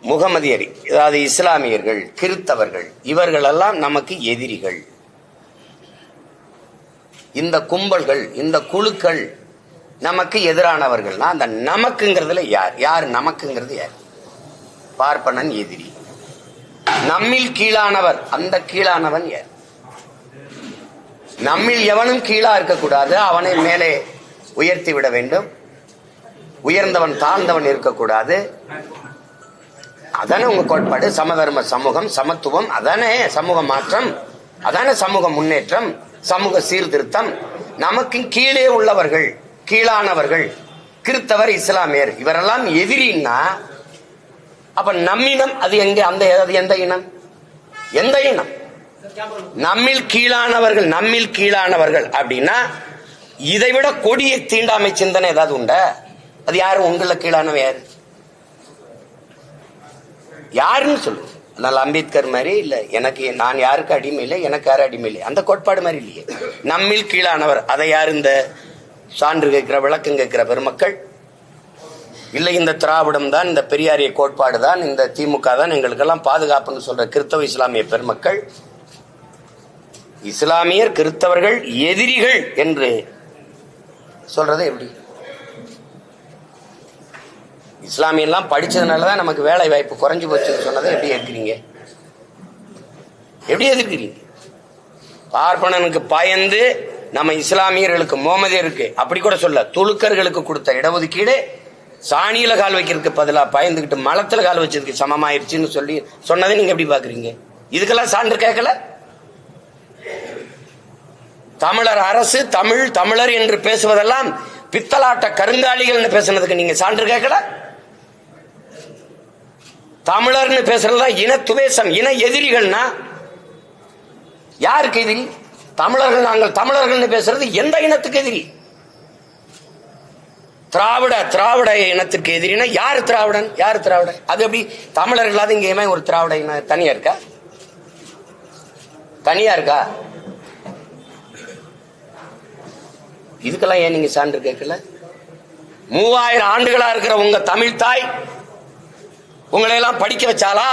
முகமதியர், அதாவது இஸ்லாமியர்கள், கிறித்தவர்கள், இவர்களெல்லாம் நமக்கு எதிரிகள். இந்த கும்பல்கள், இந்த குழுக்கள் நமக்கு எதிரானவர்கள்னா அந்த நமக்குங்கிறதுல யார் யார் நமக்குங்கிறது யார்? பார்ப்பனன் எதிரி. நம்மில் கீழானவர், அந்த கீழானவன் யார்? நம்மில் எவனும் கீழா இருக்கக்கூடாது, அவனை மேலே உயர்த்தி விட வேண்டும். உயர்ந்தவன் தாழ்ந்தவன் இருக்கக்கூடாது. அதானே உங்க கோட்பாடு. சமதர்ம சமூகம், சமத்துவம், அதானே சமூக மாற்றம், அதானே சமூக முன்னேற்றம், சமூக சீர்திருத்தம். நமக்கு கீழே உள்ளவர்கள், கீழானவர்கள், கிறித்தவர், இஸ்லாமியர், இவரெல்லாம் எதிரின்னா அப்ப நம்மினம் அது எங்க? அந்த எந்த இனம்? எந்த இனம்? நம்மில் கீழானவர்கள், நம்மில் கீழானவர்கள் அப்படின்னா இதைவிட கொடிய தீண்டாமை சிந்தனை ஏதாவது உண்டா? அது யாரு? உங்கள கீழானவன் யாரு? யாருன்னு சொல்லு. அதனால அம்பேத்கர் மாதிரி இல்ல, எனக்கு நான் யாருக்கு அடிமை இல்லை, எனக்கு யாரும் அடிமை இல்லை, அந்த கோட்பாடு மாதிரி இல்லையே. நம்மில் கீழானவர், அதை யார்? இந்த சான்று கேட்கிற, விளக்கம் கேட்கிற பெருமக்கள் இல்லை, இந்த திராவிடம் தான், இந்த பெரியாரிய கோட்பாடு தான், இந்த திமுக தான் எங்களுக்கெல்லாம் பாதுகாப்புன்னு சொல்ற கிறிஸ்தவ இஸ்லாமிய பெருமக்கள், இஸ்லாமியர் கிறிஸ்தவர்கள் எதிரிகள் என்று சொல்றது எப்படி? இஸ்லாமியெல்லாம் படிச்சதுனாலதான் நமக்கு வேலை வாய்ப்பு குறைஞ்சு போச்சுன்னு சொன்னதை எப்படி எதிர்க்கிறீங்க? எப்படி எதிர்க்கிறீங்க? பார்ப்பனனுக்கு பயந்து நம்ம இஸ்லாமியர்களுக்கு, முகமதியருக்கு அப்படி கூட சொல்ல, துலுக்கர்களுக்கு கொடுத்த இடஒதுக்கீடு சாணியில கால் வைக்கிறதுக்கு பதிலா பயந்துகிட்டு மலத்துல கால் வச்சதுக்கு சமமாயிருச்சுன்னு சொல்லி சொன்னதை நீங்க எப்படி பாக்குறீங்க? இதுக்கெல்லாம் சான்று கேட்கல. தமிழர் அரசு, தமிழ், தமிழர் என்று பேசுவதெல்லாம் பித்தலாட்ட கருங்காலிகள் பேசுனதுக்கு நீங்க சான்று கேட்கல. தமிழர்னு பேசுறதுதான் இன துவேசம், இன எதிரிகள்னா யாருக்கு எதிரி? தமிழர்கள், நாங்கள் தமிழர்கள் பேசுறது எந்த இனத்துக்கு எதிரி? திராவிட இனத்துக்கு எதிரினா யாரு திராவிடன்? யாரு திராவிடன்? அது எப்படி தமிழர்களாவது இங்கேயுமே ஒரு திராவிட இனம் தனியா இருக்கா? தனியா இருக்கா? இதுக்கெல்லாம் ஏன் நீங்க சான்று கேட்கல? 3000 ஆண்டுகளா இருக்கிற உங்க தமிழ் தாய் உங்களை எல்லாம் படிக்க வச்சாலா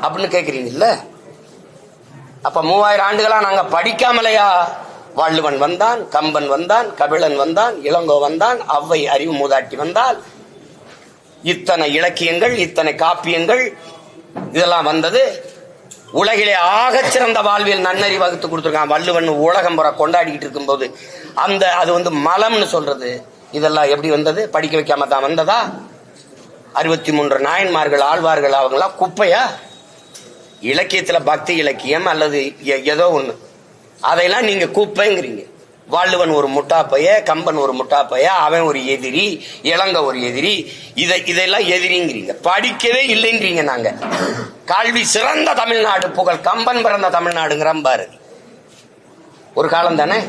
அப்படின்னு கேக்குறீங்கல்ல? அப்ப 3000 ஆண்டுகளா நாங்க படிக்காமலையா? வள்ளுவன் வந்தான், கம்பன் வந்தான், கபிலன் வந்தான், இளங்கோ வந்தான், ஔவை அறிவு மூதாட்டி வந்தால், இத்தனை இலக்கியங்கள், இத்தனை காப்பியங்கள் இதெல்லாம் வந்தது. உலகிலே ஆகச் சிறந்த வாழ்வியல் நன்னறி வகுத்து கொடுத்துருக்கான் வள்ளுவன். உலகம் புற கொண்டாடிக்கிட்டு இருக்கும்போது அந்த அது மலம்னு சொல்றது இதெல்லாம் எப்படி வந்தது? படிக்க வைக்காம தான் வந்ததா? 63 நாயன்மார்கள், ஆழ்வார்கள், அவங்களாம் குப்பையா? இலக்கியத்துல பக்தி இலக்கியம் அல்லது ஏதோ ஒண்ணு, அதையெல்லாம் நீங்க குப்பைங்கிறீங்க. வள்ளுவன் ஒரு முட்டாப்பைய, கம்பன் ஒரு முட்டாப்பைய, அவன் ஒரு எதிரி, இளங்க ஒரு எதிரி, இதெல்லாம் எதிரிங்கிறீங்க. படிக்கவே இல்லைங்கிறீங்க. நாங்க கல்வி சிறந்த தமிழ்நாடு, புகழ் கம்பன் பிறந்த தமிழ்நாடுங்கிற பாரதி. ஒரு காலம் தானே.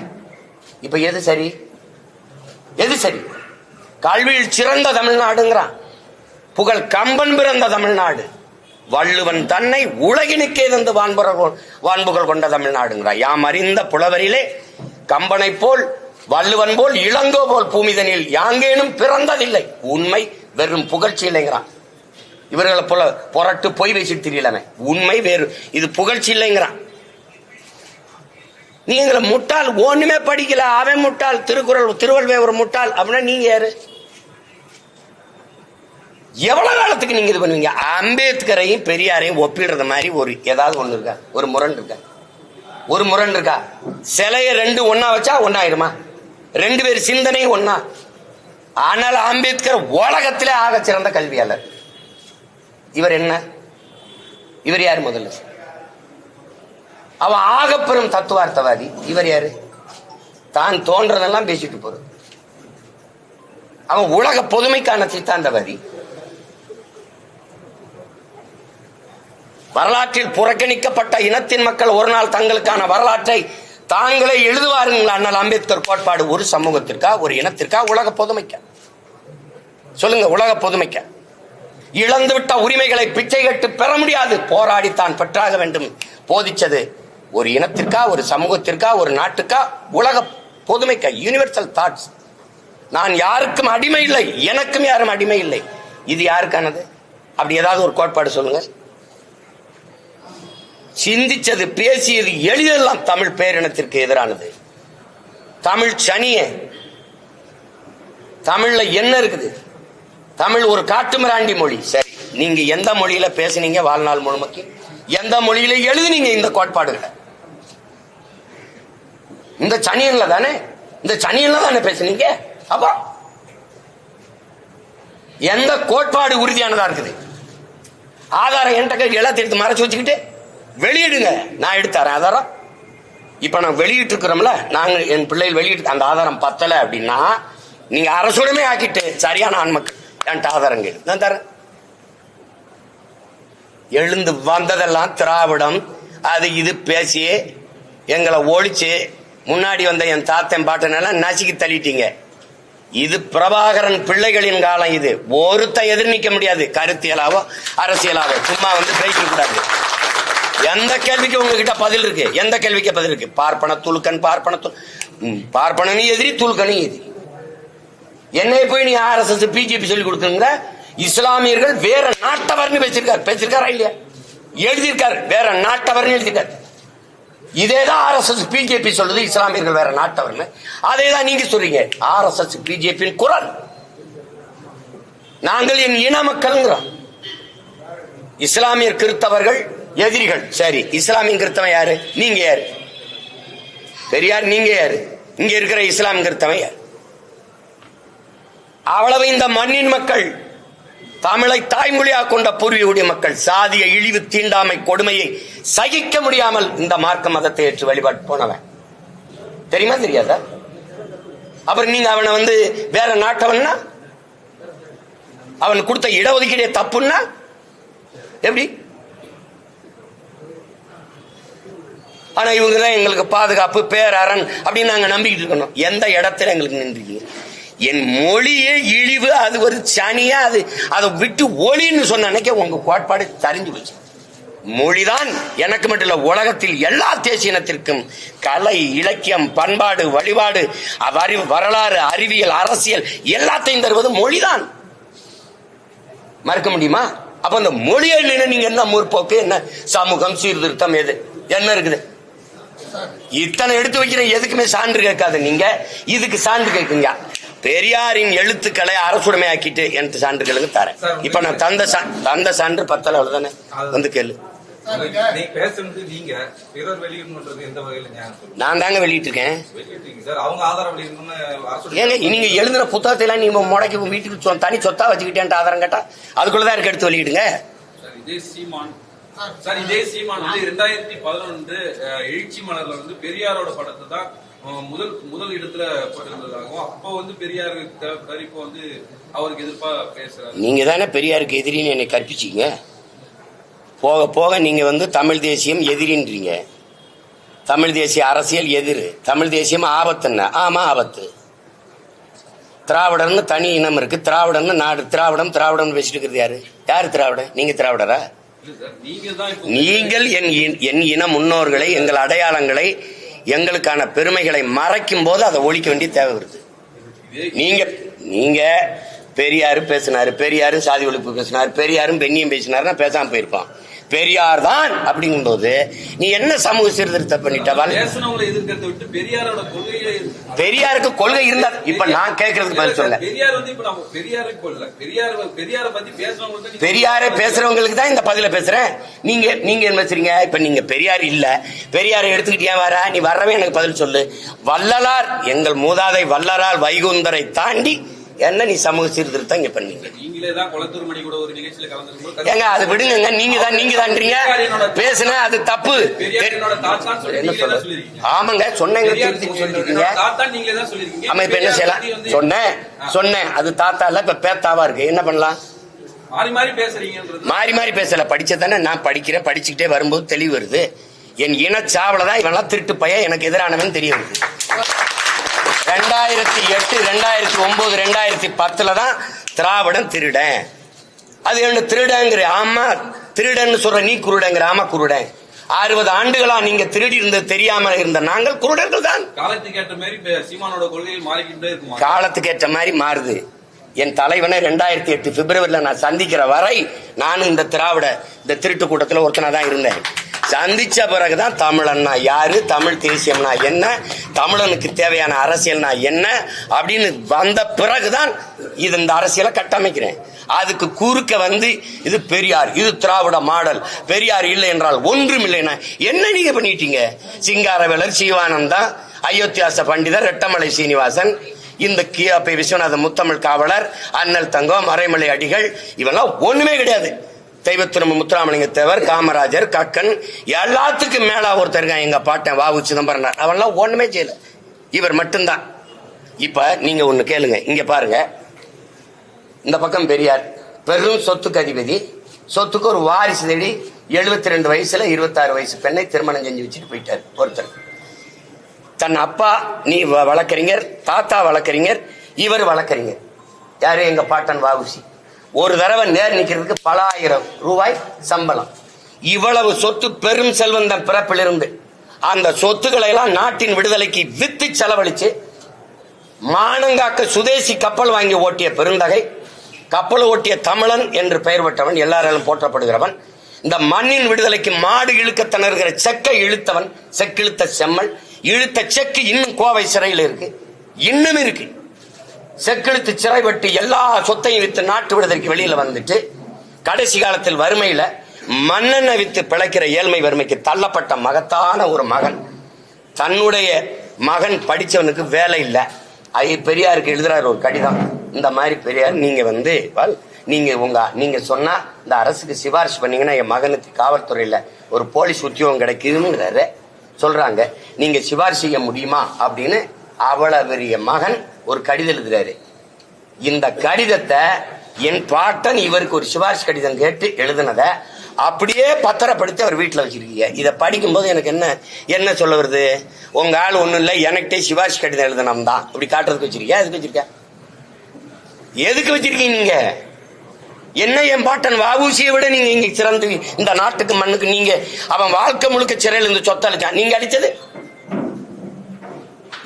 இப்ப எது சரி? எது சரி? கல்வியில் சிறந்த தமிழ்நாடுங்கிறான், புகழ் கம்பன் பிறந்த தமிழ்நாடு. வள்ளுவன் தன்னை உலகினுக்கே தந்து வான்புகழ் கொண்ட தமிழ்நாடுங்கிறான். யாம் அறிந்த புலவரிலே கம்பனை போல், வள்ளுவன் போல், இளங்கோ போல் பூமிதனில் யாங்கேனும் பிறந்ததில்லை. உண்மை வெறும் புகழ்ச்சி இல்லைங்கிறான். இவர்களை போல புரட்டு பொய் வச்சு தெரியலமே. உண்மை வேறு, இது புகழ்ச்சி இல்லைங்கிறான். நீங்க முட்டாள், ஒண்ணுமே படிக்கல, அவன் முட்டாள், திருவள்ளுவர் ஒரு முட்டாள் அப்படின்னா நீங்க யாரு? எவ்வளவு காலத்துக்கு நீங்க இது பண்ணுவீங்க? அம்பேத்கரையும் பெரியாரையும் ஒப்பிடுறது மாதிரி ஒரு ஏதாவது ஒண்ணு இருக்கா? ஒரு முரண் இருக்கா? ஒரு முரண் இருக்கா? சிலைய 2 ஒன்னா வச்சா ஒன்னாயிருமா? 2 பேர் சிந்தனையும் ஒன்னா. ஆனால் அம்பேத்கர் உலகத்திலே ஆக சிறந்த கல்வியாளர். இவர் என்ன? இவர் யாரு? முதல்ல அவன் ஆகப்பெரும் தத்துவார்த்தவாதி. இவர் யாரு? தான் தோன்றதெல்லாம் பேசிட்டு போறது. அவன் உலக பொதுமைக்கான சித்தாந்தவாதி. வரலாற்றில் புறக்கணிக்கப்பட்ட இனத்தின் மக்கள் ஒரு நாள் தங்களுக்கான வரலாற்றை தாங்களே எழுதுவாருங்களா? அண்ணல் அம்பேத்கர் கோட்பாடு ஒரு சமூகத்திற்கா, ஒரு இனத்திற்கா, உலக பொதுமைக்கா? சொல்லுங்க. உலக பொதுமைக்கா? இழந்துவிட்ட உரிமைகளை பிச்சை கட்டு பெற முடியாது, போராடித்தான் பெற்றாக வேண்டும் போதிச்சது ஒரு இனத்திற்கா, ஒரு சமூகத்திற்கா, ஒரு நாட்டுக்கா, உலக பொதுமைக்கா? Universal thoughts. நான் யாருக்கும் அடிமை இல்லை, எனக்கும் யாரும் அடிமை இல்லை. இது யாருக்கானது? அப்படி ஏதாவது ஒரு கோட்பாடு சொல்லுங்க. சிந்திச்சது பேசியது எளிதெல்லாம் தமிழ் பேரினத்திற்கு எதிரானது. தமிழ் சனிய, தமிழ்ல என்ன இருக்குது? தமிழ் ஒரு காட்டுமிராண்டி மொழி. சரி, நீங்க எந்த மொழியில பேசுனீங்க வாழ்நாள் முழுமைக்கு? எந்த மொழியில எழுதுனீங்க இந்த கோட்பாடுகளை? இந்த சனியன்ல தானே, இந்த சனியன்ல தானே பேசுனீங்க. அப்ப எந்த கோட்பாடு உறுதியானதா இருக்குது? ஆதாரம் என்கிட்ட எல்லாத்தையும் எடுத்து மறைச்சு வச்சுக்கிட்டு வெளியிடுங்க, நான் எடுத்தாரேன் ஆதாரம். இப்ப நான் வெளியிட்டு இருக்கிறோம்ல, நாங்க என் பிள்ளைகள் வெளியிட்டு அந்த ஆதாரம் பத்தல அப்படின்னா நீங்க அரசுடமே ஆக்கிட்டு சரியான ஆண்மக்கள் என்கிட்ட ஆதாரம் கேடு, நான் தரேன். எழுந்து வந்ததெல்லாம் திராவிடம் அது இது பேசி எங்களை ஒழிச்சு முன்னாடி வந்த என் தாத்தன் பாட்டனெல்லாம் நசுக்கி தள்ளிட்டீங்க. இது பிரபாகரன் பிள்ளைகளின் காலம். இது ஒருத்த எதிர் நிக்க முடியாது, கருத்தியலாவோ அரசியலாவோ. சும்மா வந்து பேசிக்க கூடாது. எந்த கேள்விக்கு உங்ககிட்ட பதில் இருக்கு? எந்த கேள்விக்கு பதில் இருக்கு? பார்ப்பன துலுக்கன், பார்ப்பனனும் எதிரி, துலுக்கனும் எதிரி. என்னை போய் நீ RSS பிஜேபி சொல்லி கொடுத்துங்க. இஸ்லாமியர்கள் வேற நாட்டவர்னு பேசிருக்காரா இல்லையா? எழுதியிருக்காரு, வேற நாட்டவர்னு எழுதியிருக்காரு. இதேதான் RSS பிஜேபி சொல்லுது, இஸ்லாமியர்கள் வேற நாட்டவர்னு. அதேதான் நீங்க சொல்றீங்க. RSS பிஜேபியின் குரல். நாங்கள் என் இன மக்கள்ங்கிறோம். இஸ்லாமியர் கிறிஸ்தவர்கள் எதிரிகள். சரி, இஸ்லாமிய கிறிஸ்தவன் யாரு? நீங்க யாரு? பெரியார் நீங்க யாரு? இங்க இருக்கிற இஸ்லாம் கிறிஸ்தவன் யாரு? அவ்வளவு இந்த மண்ணின் மக்கள், தமிழை தாய்மொழியாக கொண்ட பூர்வீக மக்கள் சாதிய இழிவு தீண்டாமை கொடுமையை சகிக்க முடியாமல் இந்த மார்க்க மதத்தை ஏற்று வழிபாட்டு போனவன். தெரியுமா தெரியாதா? அப்புறம் நீங்க அவனை வந்து வேற நாட்டவன்னா, அவன் கொடுத்த இடஒதுக்கீடே தப்புன்னா எப்படி? ஆனா இவங்கதான் எங்களுக்கு பாதுகாப்பு பேரரண் அப்படின்னு நாங்க நம்பிக்கிட்டு இருக்கணும். எந்த இடத்துல எங்களுக்கு நின்றீங்க? என் மொழியே இழிவு, அது ஒரு சனியா, அது அதை விட்டு ஒளின்னு சொன்ன அன்னைக்கு உங்க கோட்பாடு தெரிஞ்சு போச்சு. மொழிதான் எனக்கு மட்டும் இல்ல, உலகத்தில் எல்லா தேசிய இனத்திற்கும் கலை, இலக்கியம், பண்பாடு, வழிபாடு, வரலாறு, அறிவியல், அரசியல் எல்லாத்தையும் தருவது மொழிதான். மறுக்க முடியுமா? அப்ப அந்த மொழியை நீங்க என்ன முற்போக்கு, என்ன சமூகம், சீர்திருத்தம், எது என்ன இருக்குது? இத்தனை எடுத்து வைக்கிற எதுக்குமே சான்று கேட்காது. நீங்க இதுக்கு சான்று கேட்குங்க. பெரியாரின் எழுத்துக்களை அரசுடைமை ஆக்கிட்டு எனக்கு சான்றுகளுக்கு தரேன். இப்ப நான் தந்த சான்று பத்தல, அவ்வளவுதானே. வந்து கேளு. நான் தாங்க வெளியிட்டு இருக்கேன். ஏங்க நீங்க எழுதுன புத்தகத்தை எல்லாம் நீங்க முடக்கி வீட்டுக்கு தனி சொத்தா வச்சுக்கிட்டேன் ஆதாரம் கேட்டா அதுக்குள்ளதான் இருக்க, எடுத்து வெளியிடுங்க. சார், இதே சீமான் வந்து 2011 எழுச்சி மலர்ல வந்து பெரியாரோட படத்தை தான் முதல் இடத்துல போட்டிருந்ததாகவும், அப்போ வந்து பெரியாருக்கு தேவைப்படாரு, இப்போ வந்து அவருக்கு எதிர்ப்பா பேசுறாரு. நீங்க தானே பெரியாருக்கு எதிரின்னு என்னை கற்பிச்சீங்க. போக போக நீங்க வந்து தமிழ் தேசியம் எதிரின்றீங்க. தமிழ் தேசிய அரசியல் எதிர், தமிழ் தேசியம் ஆபத்துன்னா ஆமா ஆபத்து. திராவிடர்னு தனி இனம் இருக்கு, திராவிடம்னு நாடு, திராவிடம் பேசிட்டு இருக்கிறது யாரு? யாரு திராவிடன்? நீங்க திராவிடரா? நீங்கள் என் இன முன்னோர்களை, எங்கள் அடையாளங்களை, எங்களுக்கான பெருமைகளை மறைக்கும் போது அதை ஒழிக்க வேண்டிய தேவை வருது. நீங்க பெரியாரு பேசினாரு, பெரியாரும் சாதி ஒழிப்பு பேசினாரு, பெரியாரும் பெண்ணியம் பேசினாருன்னா பேசாம போயிருப்பான். பெரியார் தான் அப்படிங்கும் போது நீ என்ன சமூக சீர்திருத்தம் பண்ணிட்டவள்? பெரியாருக்கு கொள்கை இருந்தா இப்ப நான் கேட்கறதுக்கு பதில் சொல்ல. பெரியாரை பேசுறவங்களுக்கு தான் இந்த பதில பேசுறேன். நீங்க என்ன பேசுறீங்க? இப்ப நீங்க பெரியார் இல்ல, பெரியாரை எடுத்துக்கிட்டியா வர, நீ வர்றவே எனக்கு பதில் சொல்லு. வள்ளலார், எங்கள் மூதாதை வள்ளலார் வைகுந்தரை தாண்டி என்ன நீ சமூக சீர்திருத்தம் இங்க பண்ணீங்க? ஏங்க அது விடுங்க. நீங்க தான்றீங்க பேசுன அது தப்பு. என்ன சொல்ற? ஆமாங்க சொன்னேங்க, சொல்லிருக்கீங்க. ஆமா, இப்ப என்ன செய்யலாம்? சொன்னேன் அது தாத்தா இல்ல, இப்ப பேத்தாவா இருக்கு. என்ன பண்ணலாம்? மாறி மாறி பேசல. படிச்சதானே நான் படிக்கிறேன். படிச்சுக்கிட்டே வரும்போது தெளிவு வருது. என் இனச்சாவலதான் இவெல்லாம் திருட்டு பையன் எனக்கு எதிரானவன் தெரிய வருது. 2008, 2009, 2010 தான் திராவிடம் திருடன். அது என்ன திருடங்கிற? ஆமா திருடன் சொல்ற, நீ குருடங்கிற. ஆமா குருடன். 60 ஆண்டுகளா நீங்க திருடி இருந்தது தெரியாம இருந்த நாங்கள் குருடர்கள் தான். காலத்துக்கு ஏற்ற மாதிரி சீமானோட கொள்கைகள் மாறிக்கிட்டே இருக்கும். காலத்துக்கு ஏற்ற மாதிரி மாறுது. என் தலைவனை 2008 பிப்ரவரியில் நான் சந்திக்கிற வரை நானும் இந்த திருட்டு கூட்டத்தில் ஒருத்தனா தான் இருந்தேன். சந்திச்ச பிறகுதான் தமிழன்னா யாரு, தமிழ் தேசியம்னா என்ன, தமிழனுக்கு தேவையான அரசியல்னா என்ன அப்படின்னு வந்த பிறகுதான் இந்த அரசியலை கட்டமைக்கிறேன். அதுக்கு குறுக்க வந்து இது பெரியார், இது திராவிட மாடல், பெரியார் இல்லை என்றால் ஒன்றும் இல்லைன்னா என்ன நீங்க பண்ணிட்டீங்க? சிங்காரவேலர், சிவானந்தா, அயோத்தியாச பண்டிதர், ரெட்டமலை சீனிவாசன், இந்த கியாபி விஸ்வநாத முத்தமிழ் காவலர், அண்ணல் தங்கம், மறைமலை அடிகள், இவெல்லாம் ஒண்ணுமே கிடையாது. தெய்வத்திரும்ப முத்துராமலிங்க தேவர், காமராஜர், கக்கன், எல்லாத்துக்கும் மேல ஒருத்தர் எங்க பாட்டன் வாவு சிதம்பரம், அவெல்லாம் ஒண்ணுமே செய்யல. இவர் மட்டும்தான். இப்ப நீங்க ஒண்ணு கேளுங்க, இங்க பாருங்க. இந்த பக்கம் பெரியார் பெரும் சொத்துக்கு அதிபதி, சொத்துக்கு ஒரு வாரிசு தேடி 72 வயசுல 26 வயசு பெண்ணை திருமணம் செஞ்சு வச்சுட்டு போயிட்டார் ஒருத்தர். தன் அப்பா நீ வழக்கறிஞர், தாத்தா வழக்கறிஞர், இவர் வழக்கறிஞர். யாரு? எங்க பாட்டன் வாவுசி. ஒரு தடவை நேர் நிக்கிறதுக்கு பல ஆயிரம் ரூபாய் சம்பளம். இவ்வளவு சொத்து, பெரும் செல்வந்தன் பிறப்பிலிருந்து அந்த சொத்துக்களை எல்லாம் நாட்டின் விடுதலைக்கு வித்து செலவழிச்சு மானங்காக்க சுதேசி கப்பல் வாங்கி ஓட்டிய பெருந்தகை, கப்பல் ஓட்டிய தமிழன் என்று பெயர் பெற்றவன், எல்லாராலும் போற்றப்படுகிறவன், இந்த மண்ணின் விடுதலைக்கு மாடு இழுக்க திணறுகிற செக்கை இழுத்தவன், செக்கிழுத்த செம்மல், இழுத்த செக்கு இன்னும் கோவை சிறையில் இருக்கு, இன்னும் இருக்கு. செக்கெழுத்து சிறைப்பட்டு எல்லா சொத்தையும் வித்து நாட்டு விடுதலைக்கு வெளியில வந்துட்டு கடைசி காலத்தில் வறுமையில மண்ணெண்ணை வித்து பிழைக்கிற ஏழ்மை வறுமைக்கு தள்ளப்பட்ட மகத்தான ஒரு மகன். தன்னுடைய மகன் படிச்சவனுக்கு வேலை இல்லை. பெரியாருக்கு எழுதுறாரு ஒரு கடிதம். இந்த மாதிரி பெரியார், நீங்க சொன்னா இந்த அரசுக்கு சிபாரிசு பண்ணீங்கன்னா என் மகனுக்கு காவல்துறையில ஒரு போலீஸ் உத்தியோகம் கிடைக்குதுங்கிறாரு சொல்றாங்க. நீங்க சிபாரிசு செய்ய முடியுமா அப்படின்னு அவ்வளவு பெரிய மகன் ஒரு கடிதம் எழுதுறாரு. இந்த கடிதத்தை என் பாட்டன் இவருக்கு ஒரு சிபாரிசு கடிதம் கேட்டு எழுதுனத அப்படியே பத்திரப்படுத்தி அவர் வீட்டுல வச்சிருக்கீங்க. இதை படிக்கும் போது எனக்கு என்ன சொல்ல வருது? உங்க ஆள் ஒண்ணும் இல்ல, எனக்கிட்டே சிபாரிசு கடிதம் எழுதணும் தான் இப்படி காட்டுறதுக்கு வச்சிருக்கியா? எதுக்கு வச்சிருக்கீங்க நீங்க? என்ன என் பாட்டன் வாவூசியை விட நீங்க இங்க சிறந்து இந்த நாட்டுக்கு மண்ணுக்கு நீங்க அவன் வாழ்க்கை முழுக்க சிறையில் இருந்து சொத்தை அளிச்சான். நீங்க அடிச்சது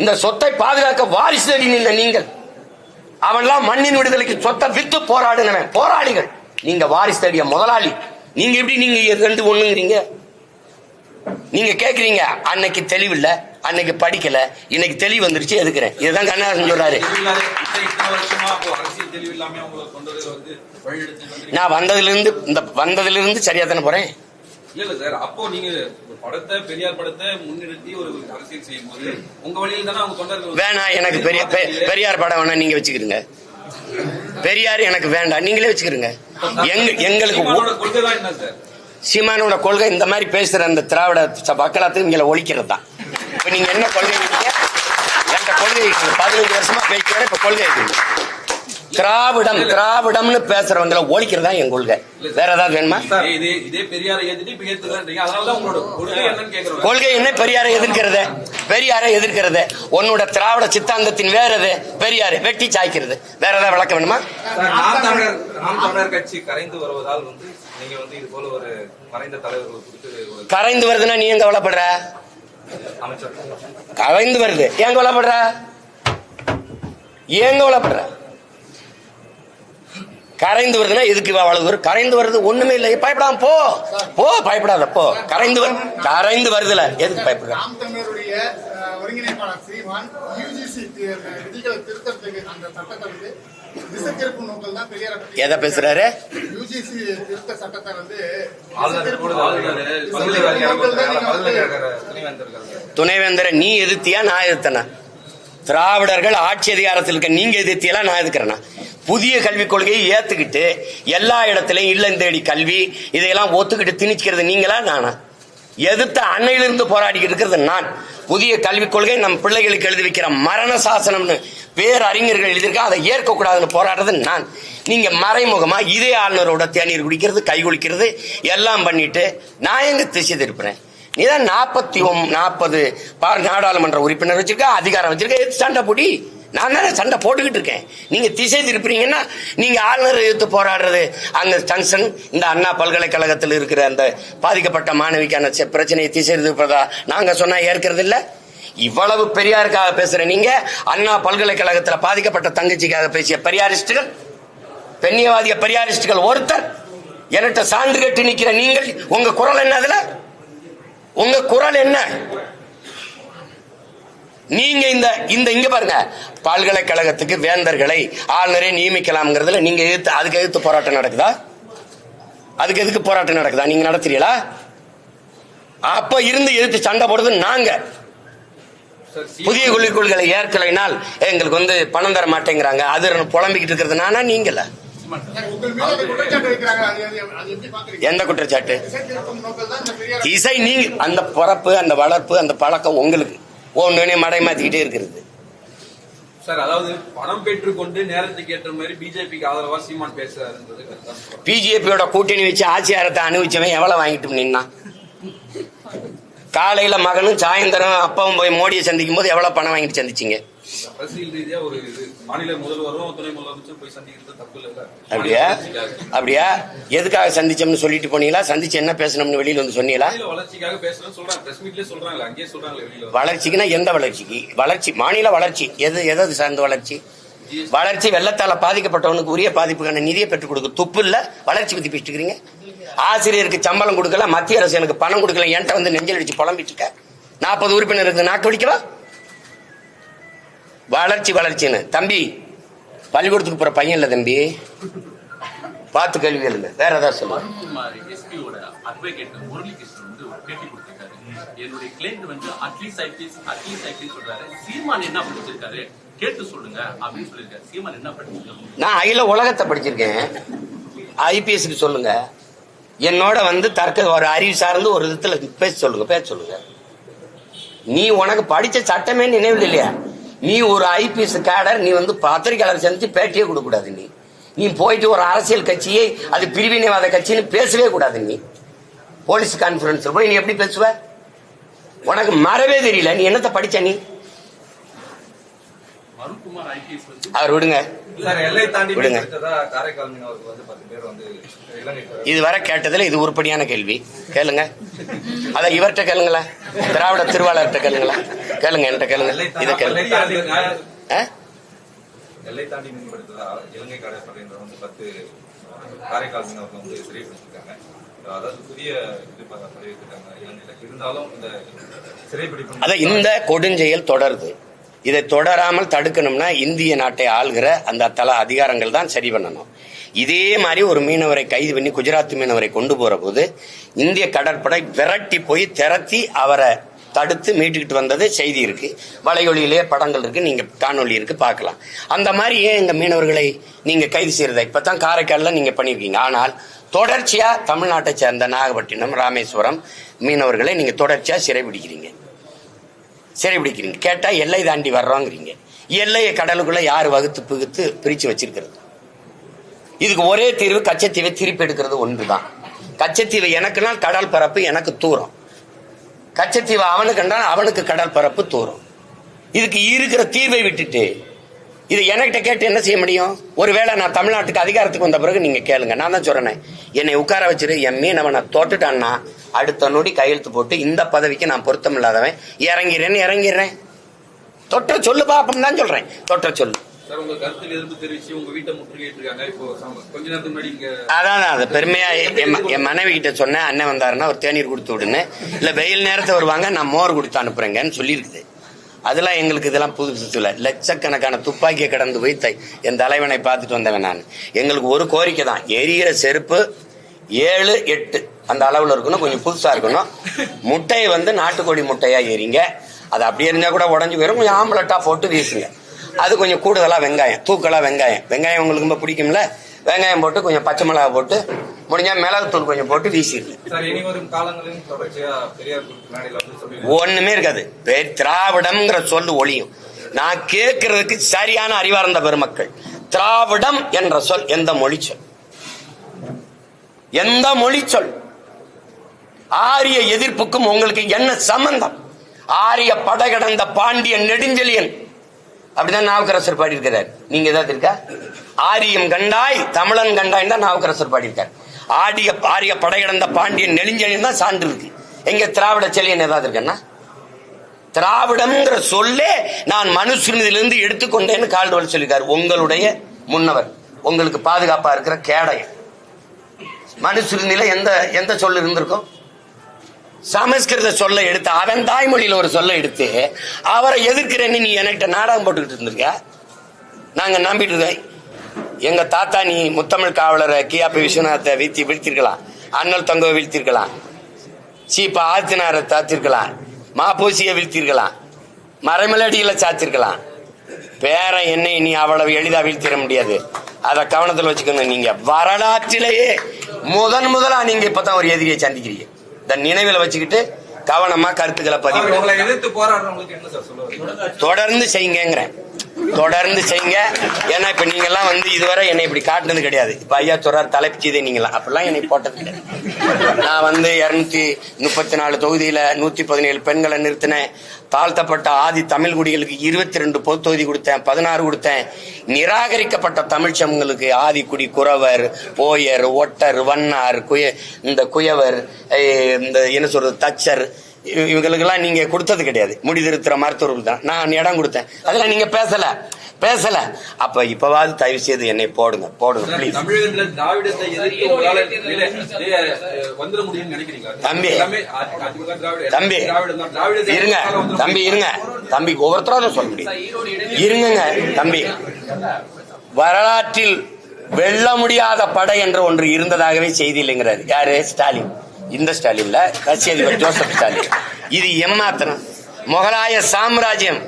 இந்த சொத்தை பாதுகாக்க வாரிசு தேடி நின்ற நீங்கள். அவன்லாம் மண்ணின் விடுதலைக்கு சொத்தை வித்து போராடினவன், போராளிகள். நீங்க வாரிசு தேடிய முதலாளி. நீங்க எப்படி நீங்க ரெண்டு ஒண்ணுங்கிறீங்க? நீங்க கேக்குறீங்க அன்னைக்கு தெளிவில்ல, அன்னைக்கு படிக்கல, இன்னைக்கு தெளிவு வந்துருச்சு எதுக்குறேன். இதுதான் கண்ணதாசன் சொல்றாரு. நான் வந்ததிலிருந்து சரியா தானே போறேன். இல்ல சார், அப்போ நீங்க பெரியார் படத்தை முன்னிறுத்தி ஒரு அரசியல் செய்யும் போது உங்க வழியில் தானே அவங்க தொண்டர்கள் வேணாம், எனக்கு பெரியார் படம் வேணா, நீங்க வச்சுக்கிறீங்க. பெரியார் எனக்கு வேண்டாம், நீங்களே வச்சுக்கிறீங்க. எங்களுக்கு கொள்கை தான் என்ன சார்? சீமானோட கொள்கை இந்த மாதிரி பேசுற அந்த திராவிட மக்களாத்துக்கு இங்க ஒழிக்கிறது தான். இப்ப நீங்க என்ன கொள்கை என்கிட்ட கொள்கை 15 வருஷமா பேசுற இப்ப கொள்கை திராவிடம்னு பேசுறவங்களை ஒழிக்கிறதா என் கொள்கை. வேற ஏதாவது வேணுமா? கொள்கை என்ன? பெரியாரை எதிர்க்கிறது. உன்னோட திராவிட சித்தாந்தத்தின் வேற எது? பெரியாரு வெட்டி சாய்க்கிறது. வேற ஏதாவது விளக்க வேணுமா? கட்சி கரைந்து வருவதால் நீங்க இது போல ஒரு மறைந்த தலைவர்கள் கரைந்து வருதுன்னா நீ எங்க கவலைப்படுற? கரைந்து வருது ஏன் கவலைப்படுற? கரைந்து வருதுன்னா எதுக்கு அவ்வளவு தூரம்? கரைந்து வருது ஒண்ணுமே இல்லை, பயப்படாம போ பயப்படாத போ. கரைந்து வருதுல எதுக்கு பயப்படுற? ஒருங்கிணைப்பாளர் சீமான் யுஜிசி விதிகளை திருத்தத்துக்கு அந்த சட்டத்தை திசைதிருப்பும் நோக்கில் தான் பெரியார் எதை பேசுறாரு? யுஜிசி திருத்த சட்டத்தை துணைவேந்தரை நீ எதிர்த்தியா நான் எதிர்த்தனா? திராவிடர்கள் ஆட்சி அதிகாரத்தில் இருக்க நீங்க எதிர்த்தியெல்லாம் நான் எதிர்க்கிறேன்னா? புதிய கல்விக் கொள்கையை ஏத்துக்கிட்டு எல்லா இடத்திலையும் இல்லம் தேடி கல்வி இதையெல்லாம் ஒத்துக்கிட்டு திணிக்கிறது நீங்களா நானா? எதிர்த்த அன்னையிலிருந்து போராடிக்கிட்டு இருக்கிறது நான். புதிய கல்விக் கொள்கை நம் பிள்ளைகளுக்கு எழுதி வைக்கிற மரண சாசனம்னு பேரறிஞர்கள் எழுதியிருக்கா, அதை ஏற்கக்கூடாதுன்னு போராடுறது நான். நீங்க மறைமுகமா இதே ஆளுநரோட தேநீர் குடிக்கிறது, கை குளிக்கிறது எல்லாம் பண்ணிட்டு நான் எங்க திசை திருப்புறேன்? நீதான் 40 நாடாளுமன்ற உறுப்பினர் வச்சிருக்க, அதிகாரம் வச்சிருக்க, சண்டை போடி. நான் தானே சண்டை போட்டுக்கிட்டு இருக்கேன். நீங்க திசை திருப்புறீங்கன்னா நீங்க ஆளுநரை எதிர்த்து போராடுறது அங்க ஜங்ஷன் இந்த அண்ணா பல்கலைக்கழகத்தில் இருக்கிற அந்த பாதிக்கப்பட்ட மாணவிக்கான பிரச்சனையை திசை திருப்பதா நாங்க சொன்னா ஏற்கிறது இல்ல. இவ்வளவு பெரியாருக்காக பேசுற நீங்க அண்ணா பல்கலைக்கழகத்தில் பாதிக்கப்பட்ட தங்கச்சிக்காக பேசிய பெரியாரிஸ்டுகள், பெண்ணியவாதிய பெரியாரிஸ்டுகள் ஒருத்தர் என்கிட்ட சான்று கட்டி நிக்கிற நீங்கள், உங்க குரல் என்ன? அதுல உங்க குரல் என்ன? நீங்க இந்த இங்க பாருங்க, பல்கலைக்கழகத்துக்கு வேந்தர்களை ஆளுநரை நியமிக்கலாம்ங்கிறதுல நீங்க எதிர்த்து, அதுக்கு எதிர்த்து போராட்டம் நடக்குதா? அதுக்கு எதுக்கு போராட்டம் நடக்குதா? நீங்க நடத்துறீங்களா? அப்ப இருந்து எதிர்த்து சண்டை போடுறது நாங்க. புதிய கொள்கைகளை ஏற்கலைனால் எங்களுக்கு வந்து பணம் தர மாட்டேங்கிறாங்க, அது புலம்பிக்கிட்டு இருக்கிறது நானா நீங்கள? எந்த குற்றச்சாட்டு? இசை நீங்க அந்த பிறப்பு, அந்த வளர்ப்பு, அந்த பழக்கம் உங்களுக்கு ஒண்ணு மடை மாத்திக்கிட்டே இருக்கிறது. சார், அதாவது பணம் பெற்றுக்கொண்டு நேரத்துக்கு ஏற்ற மாதிரி பிஜேபிக்கு ஆதரவா சீமான் பேசுறாருன்றது. பிஜேபியோட கூட்டணி வச்சு ஆட்சியாரத்தை அனுபவிச்சவன் எவ்வளவு வாங்கிட்டு நின்னா? காலையில மகனும் சாயந்தரம் அப்பாவும் போய் மோடியை சந்திக்கும் போது எவ்வளவு பணம் வாங்கிட்டு சந்திச்சீங்க? அரசியல் ரீதியா ஒரு மாநில முதல்வரும் துணை முதலமைச்சரும் போய் சந்திக்கிறது தப்பு இல்ல. அப்படியா? எதுக்காக சந்திச்சோம்னு சொல்லிட்டு போனீங்களா? சந்திச்சு என்ன பேசணும்னு வெளியில வந்து சொன்னீங்களா? வளர்ச்சிக்காக பேசணும்னு சொல்றாங்க, பிரஸ் மீட்லயே சொல்றாங்க, அங்கேயே சொல்றாங்க வெளியில. வளர்ச்சிக்குன்னா எந்த வளர்ச்சிக்கு? வளர்ச்சி மாநில வளர்ச்சி எது சார்ந்த வளர்ச்சி? வளர்ச்சி வெள்ளத்தால பாதிக்கப்பட்டவனுக்கு உரிய பாதிப்புக்கான நிதியை பெற்றுக் கொடுக்க துப்பு இல்ல. வளர்ச்சி பத்தி பேசிட்டு இருக்கீங்க. ஆசிரியருக்கு சம்பளம் கொடுக்கல, மத்திய அரசு எனக்கு பணம் கொடுக்கல, என்கிட்ட வந்து நெஞ்சல் அடிச்சு புலம்பிட்டு இருக்க. 40 உறுப்பினருக்கு நாக்கு வலிக்கவா? வளர்ச்சின்னு தம்பி, பள்ளிக்கூடத்துக்கு போற பையன் இல்ல தம்பி, பார்த்து கேள்வி இல்ல. வேற ஏதாவது சொல்லுங்க. என்னுடைய கிளைண்ட் வந்து அட்லீஸ்ட் ஐபிஎஸ் சொல்றாரு, சீமான் என்ன படிச்சிருக்காரு கேட்டு சொல்லுங்க அப்படின்னு சொல்லிருக்காரு. சீமான் என்ன படிச்சிருக்காரு? நான் அகில உலகத்தை படிச்சிருக்கேன், ஐபிஎஸ்க்கு சொல்லுங்க. என்னோட வந்து ஒரு அறிவு சார்ந்து ஒரு விதத்துல பேச சொல்லுங்க. நீ உனக்கு படிச்ச சட்டமே நினைவில் இல்லையா? நீ ஒரு ஐபிஎஸ் கேடர், நீ வந்து பத்திரிகையாளர் சந்திச்சு பேட்டியே கொடுக்க கூடாது. நீ போயிட்டு ஒரு அரசியல் கட்சியை அது பிரிவினைவாத கட்சின்னு பேசவே கூடாது. நீ போலீஸ் கான்ஃபரன்ஸ்ல போய் நீ எப்படி பேசுவ? உனக்கு மறவே தெரியல. நீ என்னத்தை படிச்ச? நீ அவர் விடுங்க. இதுவரை கேட்டதுல இது உருப்படியான கேள்வி. கேளுங்க, அத இவர்கிட்ட கேளுங்களா, திராவிட திருவாளர்கிட்ட கேளுங்களா, கேளுங்க, என்கிட்ட கேளுங்க. இதை கேளுங்க. எல்லை தாண்டி மீன்படுத்ததா இலங்கை கடற்படையினர் வந்து 10 காரைக்கால் மீனவர்கள் வந்து சிறைப்பிடிச்சிருக்காங்க. அதாவது புதிய இது பதிவிட்டிருக்காங்க இலங்கையில. இருந்தாலும் இந்த சிறைப்பிடிப்பு அத இந்த கொடுஞ்செயல் தொடருது. இதை தொடராமல் தடுக்கணும்னா இந்திய நாட்டை ஆள்கிற அந்த தல அதிகாரங்கள் தான் சரி பண்ணணும். இதே மாதிரி ஒரு மீனவரை கைது பண்ணி குஜராத் மீனவரை கொண்டு போற போது இந்திய கடற்படை விரட்டி போய் திரட்டி அவரை தடுத்து மீட்டுக்கிட்டு வந்தது செய்தி இருக்கு, வலையொலியிலே படங்கள் இருக்கு, நீங்க காணொலி இருக்கு, பார்க்கலாம். அந்த மாதிரி ஏன் எங்க மீனவர்களை நீங்க கைது செய்யறத இப்பதான் காரைக்கால்ல நீங்க பண்ணிருக்கீங்க. ஆனால் தொடர்ச்சியா தமிழ்நாட்டை சேர்ந்த நாகப்பட்டினம், ராமேஸ்வரம் மீனவர்களை நீங்க தொடர்ச்சியா சிறைபிடிக்கிறீங்க. கேட்டா எல்லை தாண்டி வர்றோங்கிறீங்க. எல்லையை கடலுக்குள்ள யாரு வகுத்து பிகுத்து பிரிச்சு வச்சிருக்கிறது? இதுக்கு ஒரே தீர்வு, கச்சத்தீவை திருப்பி எடுக்கிறது ஒன்றுதான். கச்சத்தீவை எனக்குனால் கடல் பரப்பு எனக்கு தூரம், கச்சத்தீவை அவனுக்கு என்றால் அவனுக்கு கடல் பரப்பு தூரம். இதுக்கு இருக்கிற தீர்வை விட்டுட்டு இதை என்கிட்ட கேட்டு என்ன செய்ய முடியும்? ஒருவேளை நான் தமிழ்நாட்டுக்கு அதிகாரத்துக்கு வந்த பிறகு நீங்க கேளுங்க. நான் தான் சொல்றேன், என்னை உட்கார வச்சிரு, என் மீனவனை தோட்டுட்டான்னா அடுத்த நொடி கையெழுத்து போட்டு இந்த பதவிக்கு நான் பொருத்தம் இல்லாதவன் இறங்கிறேன். தொற்ற சொல்லு பாப்பம் தான் சொல்றேன், தொற்ற சொல்லு. அதான் அது பெருமையா என் மனைவி கிட்ட சொன்னேன், அண்ணன் வந்தாருன்னா ஒரு தேநீர் கொடுத்து விடுன்னு, இல்ல வெயில் நேரத்தை வருவாங்க நான் மோர் கொடுத்து அனுப்புறேங்கன்னு சொல்லியிருக்குது. அதெல்லாம் எங்களுக்கு இதெல்லாம் புதுசு இல்லை. லட்சக்கணக்கான துப்பாக்கியை கடந்து போய் என் தலைவனை பார்த்துட்டு வந்தவன் நான். எங்களுக்கு ஒரு கோரிக்கை தான், எரியிற செருப்பு 7, 8 அந்த அளவுல இருக்கணும், கொஞ்சம் புதுசா இருக்கணும். முட்டையை வந்து நாட்டுக்கோழி முட்டையா எரிங்க, அது அப்படியே இருந்தா கூட உடஞ்சு போயிடும். கொஞ்சம் ஆம்பளட்டா போட்டு வீசுங்க. அது கொஞ்சம் கூடுதலா வெங்காயம், தூக்கலா வெங்காயம் உங்களுக்கு ரொம்ப பிடிக்கும்ல, வெங்காயம் போட்டு கொஞ்சம் பச்சை மிளகா போட்டு முடிஞ்சா மிளகுத்தூள் கொஞ்சம் போட்டு வீசிடுங்க. ஒண்ணுமே இருக்காது. திராவிடம்ங்கிற சொல்லு ஒளியும். நான் கேட்கறதுக்கு சரியான அறிவார்ந்த பெருமக்கள், திராவிடம் என்ற சொல் எந்த மொழி சொல்? ஆரிய எதிர்ப்புக்கும் உங்களுக்கு என்ன சம்பந்தம்? ஆரிய படை கடந்த பாண்டியன் நெடுஞ்செழியன் அப்படிதான் நாவுக்கரசர் பாடியிருக்கிறார். நீங்க ஏதாவது இருக்கா? ஆரியம் கண்டாய் தமிழன் கண்டாய் தான் நாவுக்கரசர் பாடியிருக்கார். ஆரிய படை கடந்த பாண்டியன் நெடுஞ்செழியன் தான் சான்று இருக்கு. எங்க திராவிட செழியன் ஏதாவது இருக்குன்னா திராவிடம்ங்கிற சொல்லே நான் மனுஸ்மிருதியிலிருந்து எடுத்துக்கொண்டேன்னு கால்டுவல் சொல்லிருக்காரு. உங்களுடைய முன்னவர், உங்களுக்கு பாதுகாப்பா இருக்கிற கேடயம். மனுஸ்மிருதியில எந்த சொல் இருந்திருக்கும்? சமஸ்கிருத சொல்ல எடுத்து, அவன் தாய்மொழியில ஒரு சொல்ல எடுத்து அவரை எதிர்க்கிறேன்னு நீ என்கிட்ட நாடகம் போட்டுக்கிட்டு இருந்திருக்க. நாங்க நம்பிட்டு இருக்கோம். எங்க தாத்தா நீ முத்தமிழ் காவலரை கியாபி விஸ்வநாத்தை வீழ்த்திருக்கலாம், அண்ணல் தொங்கவை வீழ்த்திருக்கலாம், சீப்பா ஆத்தினாரை தாத்திருக்கலாம், மாப்பூசியை வீழ்த்திருக்கலாம், மறைமலடியில சாத்திருக்கலாம். பேர என்னை நீ அவ்வளவு எளிதா வீழ்த்திட முடியாது. அத கவனத்தில் வச்சுக்கணும். நீங்க வரலாற்றிலேயே முதலா நீங்க இப்பதான் ஒரு எதிரியை சந்திக்கிறீங்க. இந்த நினைவில் வச்சுக்கிட்டு கவனமா கருத்துக்களை பதிவு. எதிர்த்து போராடுறவங்களுக்கு என்ன சார் சொல்லுவாங்க? தொடர்ந்து செய்யுங்கிறேன், தொடர்ந்து செய்யுங்க. ஏன்னா இப்ப நீங்க எல்லாம் இதுவரை என்னை இப்படி காட்டுனது கிடையாது. இப்ப ஐயா சொல்றாரு தலைப்பு செய்தே நீங்களாம், அப்படிலாம் என்னை போட்டது கிடையாது. நான் 234 தொகுதியில 117 பெண்களை நிறுத்தினேன். தாழ்த்தப்பட்ட ஆதி தமிழ் குடிகளுக்கு 22 பொது தொகுதி கொடுத்தேன், 16 கொடுத்தேன். நிராகரிக்கப்பட்ட தமிழ் சமூகங்களுக்கு ஆதி குடி, குறவர், போயர், ஒட்டர், வண்ணார், இந்த குயவர், இந்த என்ன சொல்றது தச்சர், இவங்களுக்கெல்லாம் நீங்க கொடுத்தது கிடையாது. முடிதிருத்துற மருத்துவர்கள் தான் நான் இடம் கொடுத்தேன். அதெல்லாம் நீங்க பேசல. அப்ப இப்பவாது தயவு செய்து என்னை போடுங்க ப்ளீஸ். தமிழகத்துல திராவிடத்தை வந்துட முடியும்னு நினைக்கிறீங்க? தம்பி இருங்க தம்பி, ஒவ்வொருத்தரும் சொல்ல முடியும். இருங்க தம்பி. வரலாற்றில் வெல்ல முடியாத படை என்ற ஒன்று இருந்ததாகவே செய்தி இல்லைங்கிறாரு. யாரு? ஸ்டாலின். இந்த ஸ்டாலின்ல கட்சி அதிபர் ஜோசப் ஸ்டாலின். இது ஏமாத்தனம். முகலாய சாம்ராஜ்யம்,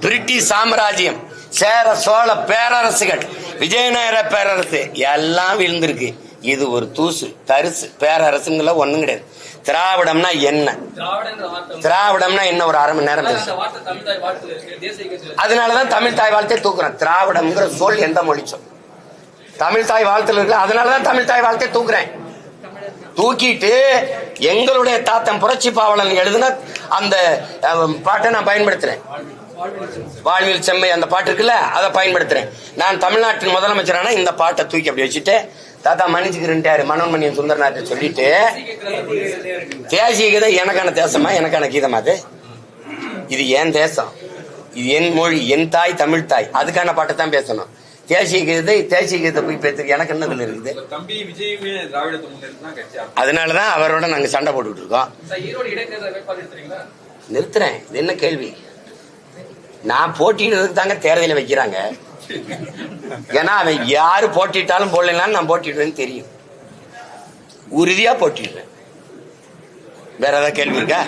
பிரிட்டிஷ் சாம்ராஜ்யம், சேர சோழ பேரரசுகள், விஜயநகர பேரரசு எல்லாம் விழுந்திருக்கு. இது ஒரு தூசு தரிசு. பேரரசுங்கள ஒண்ணும் கிடையாது. திராவிடம்னா என்ன? திராவிடம்னா என்ன? ஒரு அரை மணி நேரம் பேசு. அதனாலதான் தமிழ் தாய் வாழ்த்தை தூக்குறேன். திராவிடம்ங்கிற சொல் எந்த மொழி சொல்? தமிழ் தாய் வாழ்த்துல இருக்கு. அதனாலதான் தமிழ் தாய் வாழ்த்தை தூக்குறேன். தூக்கிட்டு எங்களுடைய தாத்தன் புரட்சி பாவலன் எழுதின அந்த பாட்டை நான் பயன்படுத்துறேன். வாழ்வில் செம்மை அந்த பாட்டு இருக்குல்ல, அதை பயன்படுத்துறேன். நான் தமிழ்நாட்டின் முதலமைச்சரான இந்த பாட்டை தூக்கி அப்படி வச்சுட்டு தாத்தா மன்னிச்சுக்கிறேன்ட்டாரு மனோன்மணியன் சுந்தரநாட்டை சொல்லிட்டு, தேசிய கீதம் எனக்கான தேசமா, எனக்கான கீதமா? அது இது என் தேசம், இது என் மொழி, என் தாய் தமிழ் தாய். அதுக்கான பாட்டை தான் பேசணும். தேசிய கீதத்தை போய் பேசுறது எனக்கு என்னதுல இருக்குது? தம்பி விஜயுமே திராவிடத்தை முன்னெடுத்து கட்சி. அதனாலதான் அவரோட நாங்க சண்டை போட்டுக்கிட்டு இருக்கோம். நிறுத்துறேன். இது என்ன கேள்வி? நான் போட்டிடுறதுக்கு தாங்க தேர்தலை வைக்கிறாங்க. ஏன்னா அவன் யாரு போட்டிட்டாலும் போடலாம், நான் போட்டிடுவேன்னு தெரியும். உறுதியா போட்டிடுறேன். வேற ஏதாவது கேள்வி இருக்கா?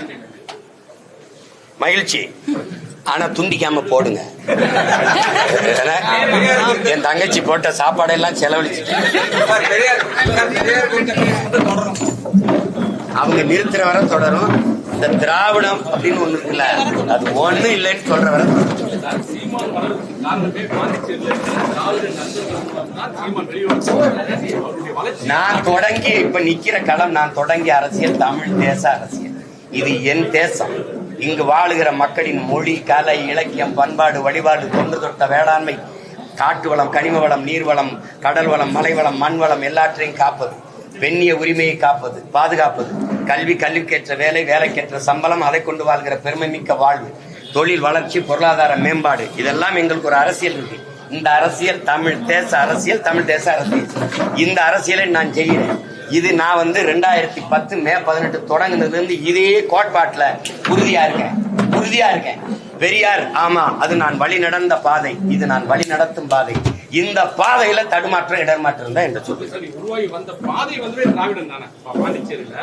மகிழ்ச்சி. ஆனா துண்டிக்காம போடுங்க. என் தங்கச்சி போட்ட சாப்பாடெல்லாம் செலவழிச்சுட்டு அவங்க நிறுத்துற வரை தொடரும். இந்த திராவிடம் அப்படின்னு ஒண்ணு இருக்குல்ல, அது ஒண்ணு இல்லைன்னு சொல்ற வரை நான் தொடங்கி இப்ப நிக்கிற களம், நான் தொடங்கிய அரசியல் தமிழ் தேச அரசியல். இது என் தேசம். இங்கு வாழுகிற மக்களின் மொழி, கலை, இலக்கியம், பண்பாடு, வழிபாடு, தொன்று தொட்ட வேளாண்மை, காட்டு வளம், கனிம வளம், நீர்வளம், கடல் வளம், மலை வளம், மண் வளம் எல்லாற்றையும் காப்பது, பெண்ணிய உரிமையை காப்பது, பாதுகாப்பது, கல்விக்கேற்ற வேலை, வேலைக்கேற்ற சம்பளம், அதை கொண்டு வாழ்கிற பெருமை மிக்க வாழ்வு, தொழில் வளர்ச்சி, பொருளாதார மேம்பாடு, இதெல்லாம் எங்களுக்கு ஒரு அரசியல் இருக்கு. இந்த அரசியல் தமிழ் தேச அரசியல், தமிழ் தேச அரசியல். இந்த அரசியலை நான் செய்கிறேன். இது நான் 2010 மே 18 தொடங்குனதுல இருந்து இதே கோட்பாட்டுல உறுதியா இருக்கேன். பெரியார், ஆமா, அது நான் வழி நடந்த பாதை, இது நான் வழி நடத்தும் பாதை. இந்த பாதையில தடுமாற்றம் இடர்மாற்றம் தான் என்று சொல்லுங்க. உருவாகி வந்த பாதை திராவிடம் தானே. பாண்டிச்சேரியில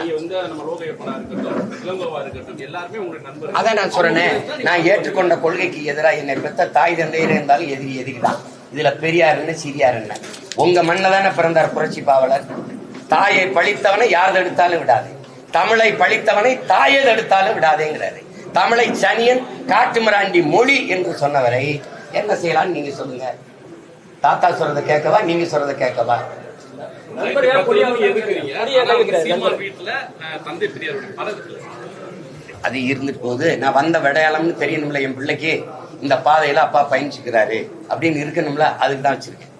நீங்க நம்ம லோகையப்பனா இருக்கட்டும், இளங்கோவா இருக்கட்டும், எல்லாருமே உங்களுக்கு நண்பர். அதான் நான் சொல்றேன். நான் ஏற்றுக்கொண்ட கொள்கைக்கு எதிராக என்னை பெற்ற தாய் தந்தையில இருந்தாலும் எதிரிதான். இதுல பெரியார் என்ன, சிறியார் என்ன? உங்க மண்ண தானே பிறந்தார் புரட்சி பாவலர். தாயை பழித்தவனை யார் தடுத்தாலும் விடாது, தமிழை பழித்தவனை தாயை தடுத்தாலும் விடாதேங்கிறாரு. தமிழை சனியன், காட்டுமிராண்டி மொழி என்று சொன்னவரை என்ன செய்யலாம்னு நீங்க சொல்லுங்க. தாத்தா சொல்றத கேட்கவா, நீங்க சொல்றத கேட்கவா? அது இருந்துட்டு போகுது. நான் வந்த விடையாளம்னு தெரியணும்ல என் பிள்ளைக்கு. இந்த பாதையில அப்பா பயணிச்சுக்கிறாரு அப்படின்னு இருக்கணும்ல, அதுக்கு தான் வச்சிருக்கேன்.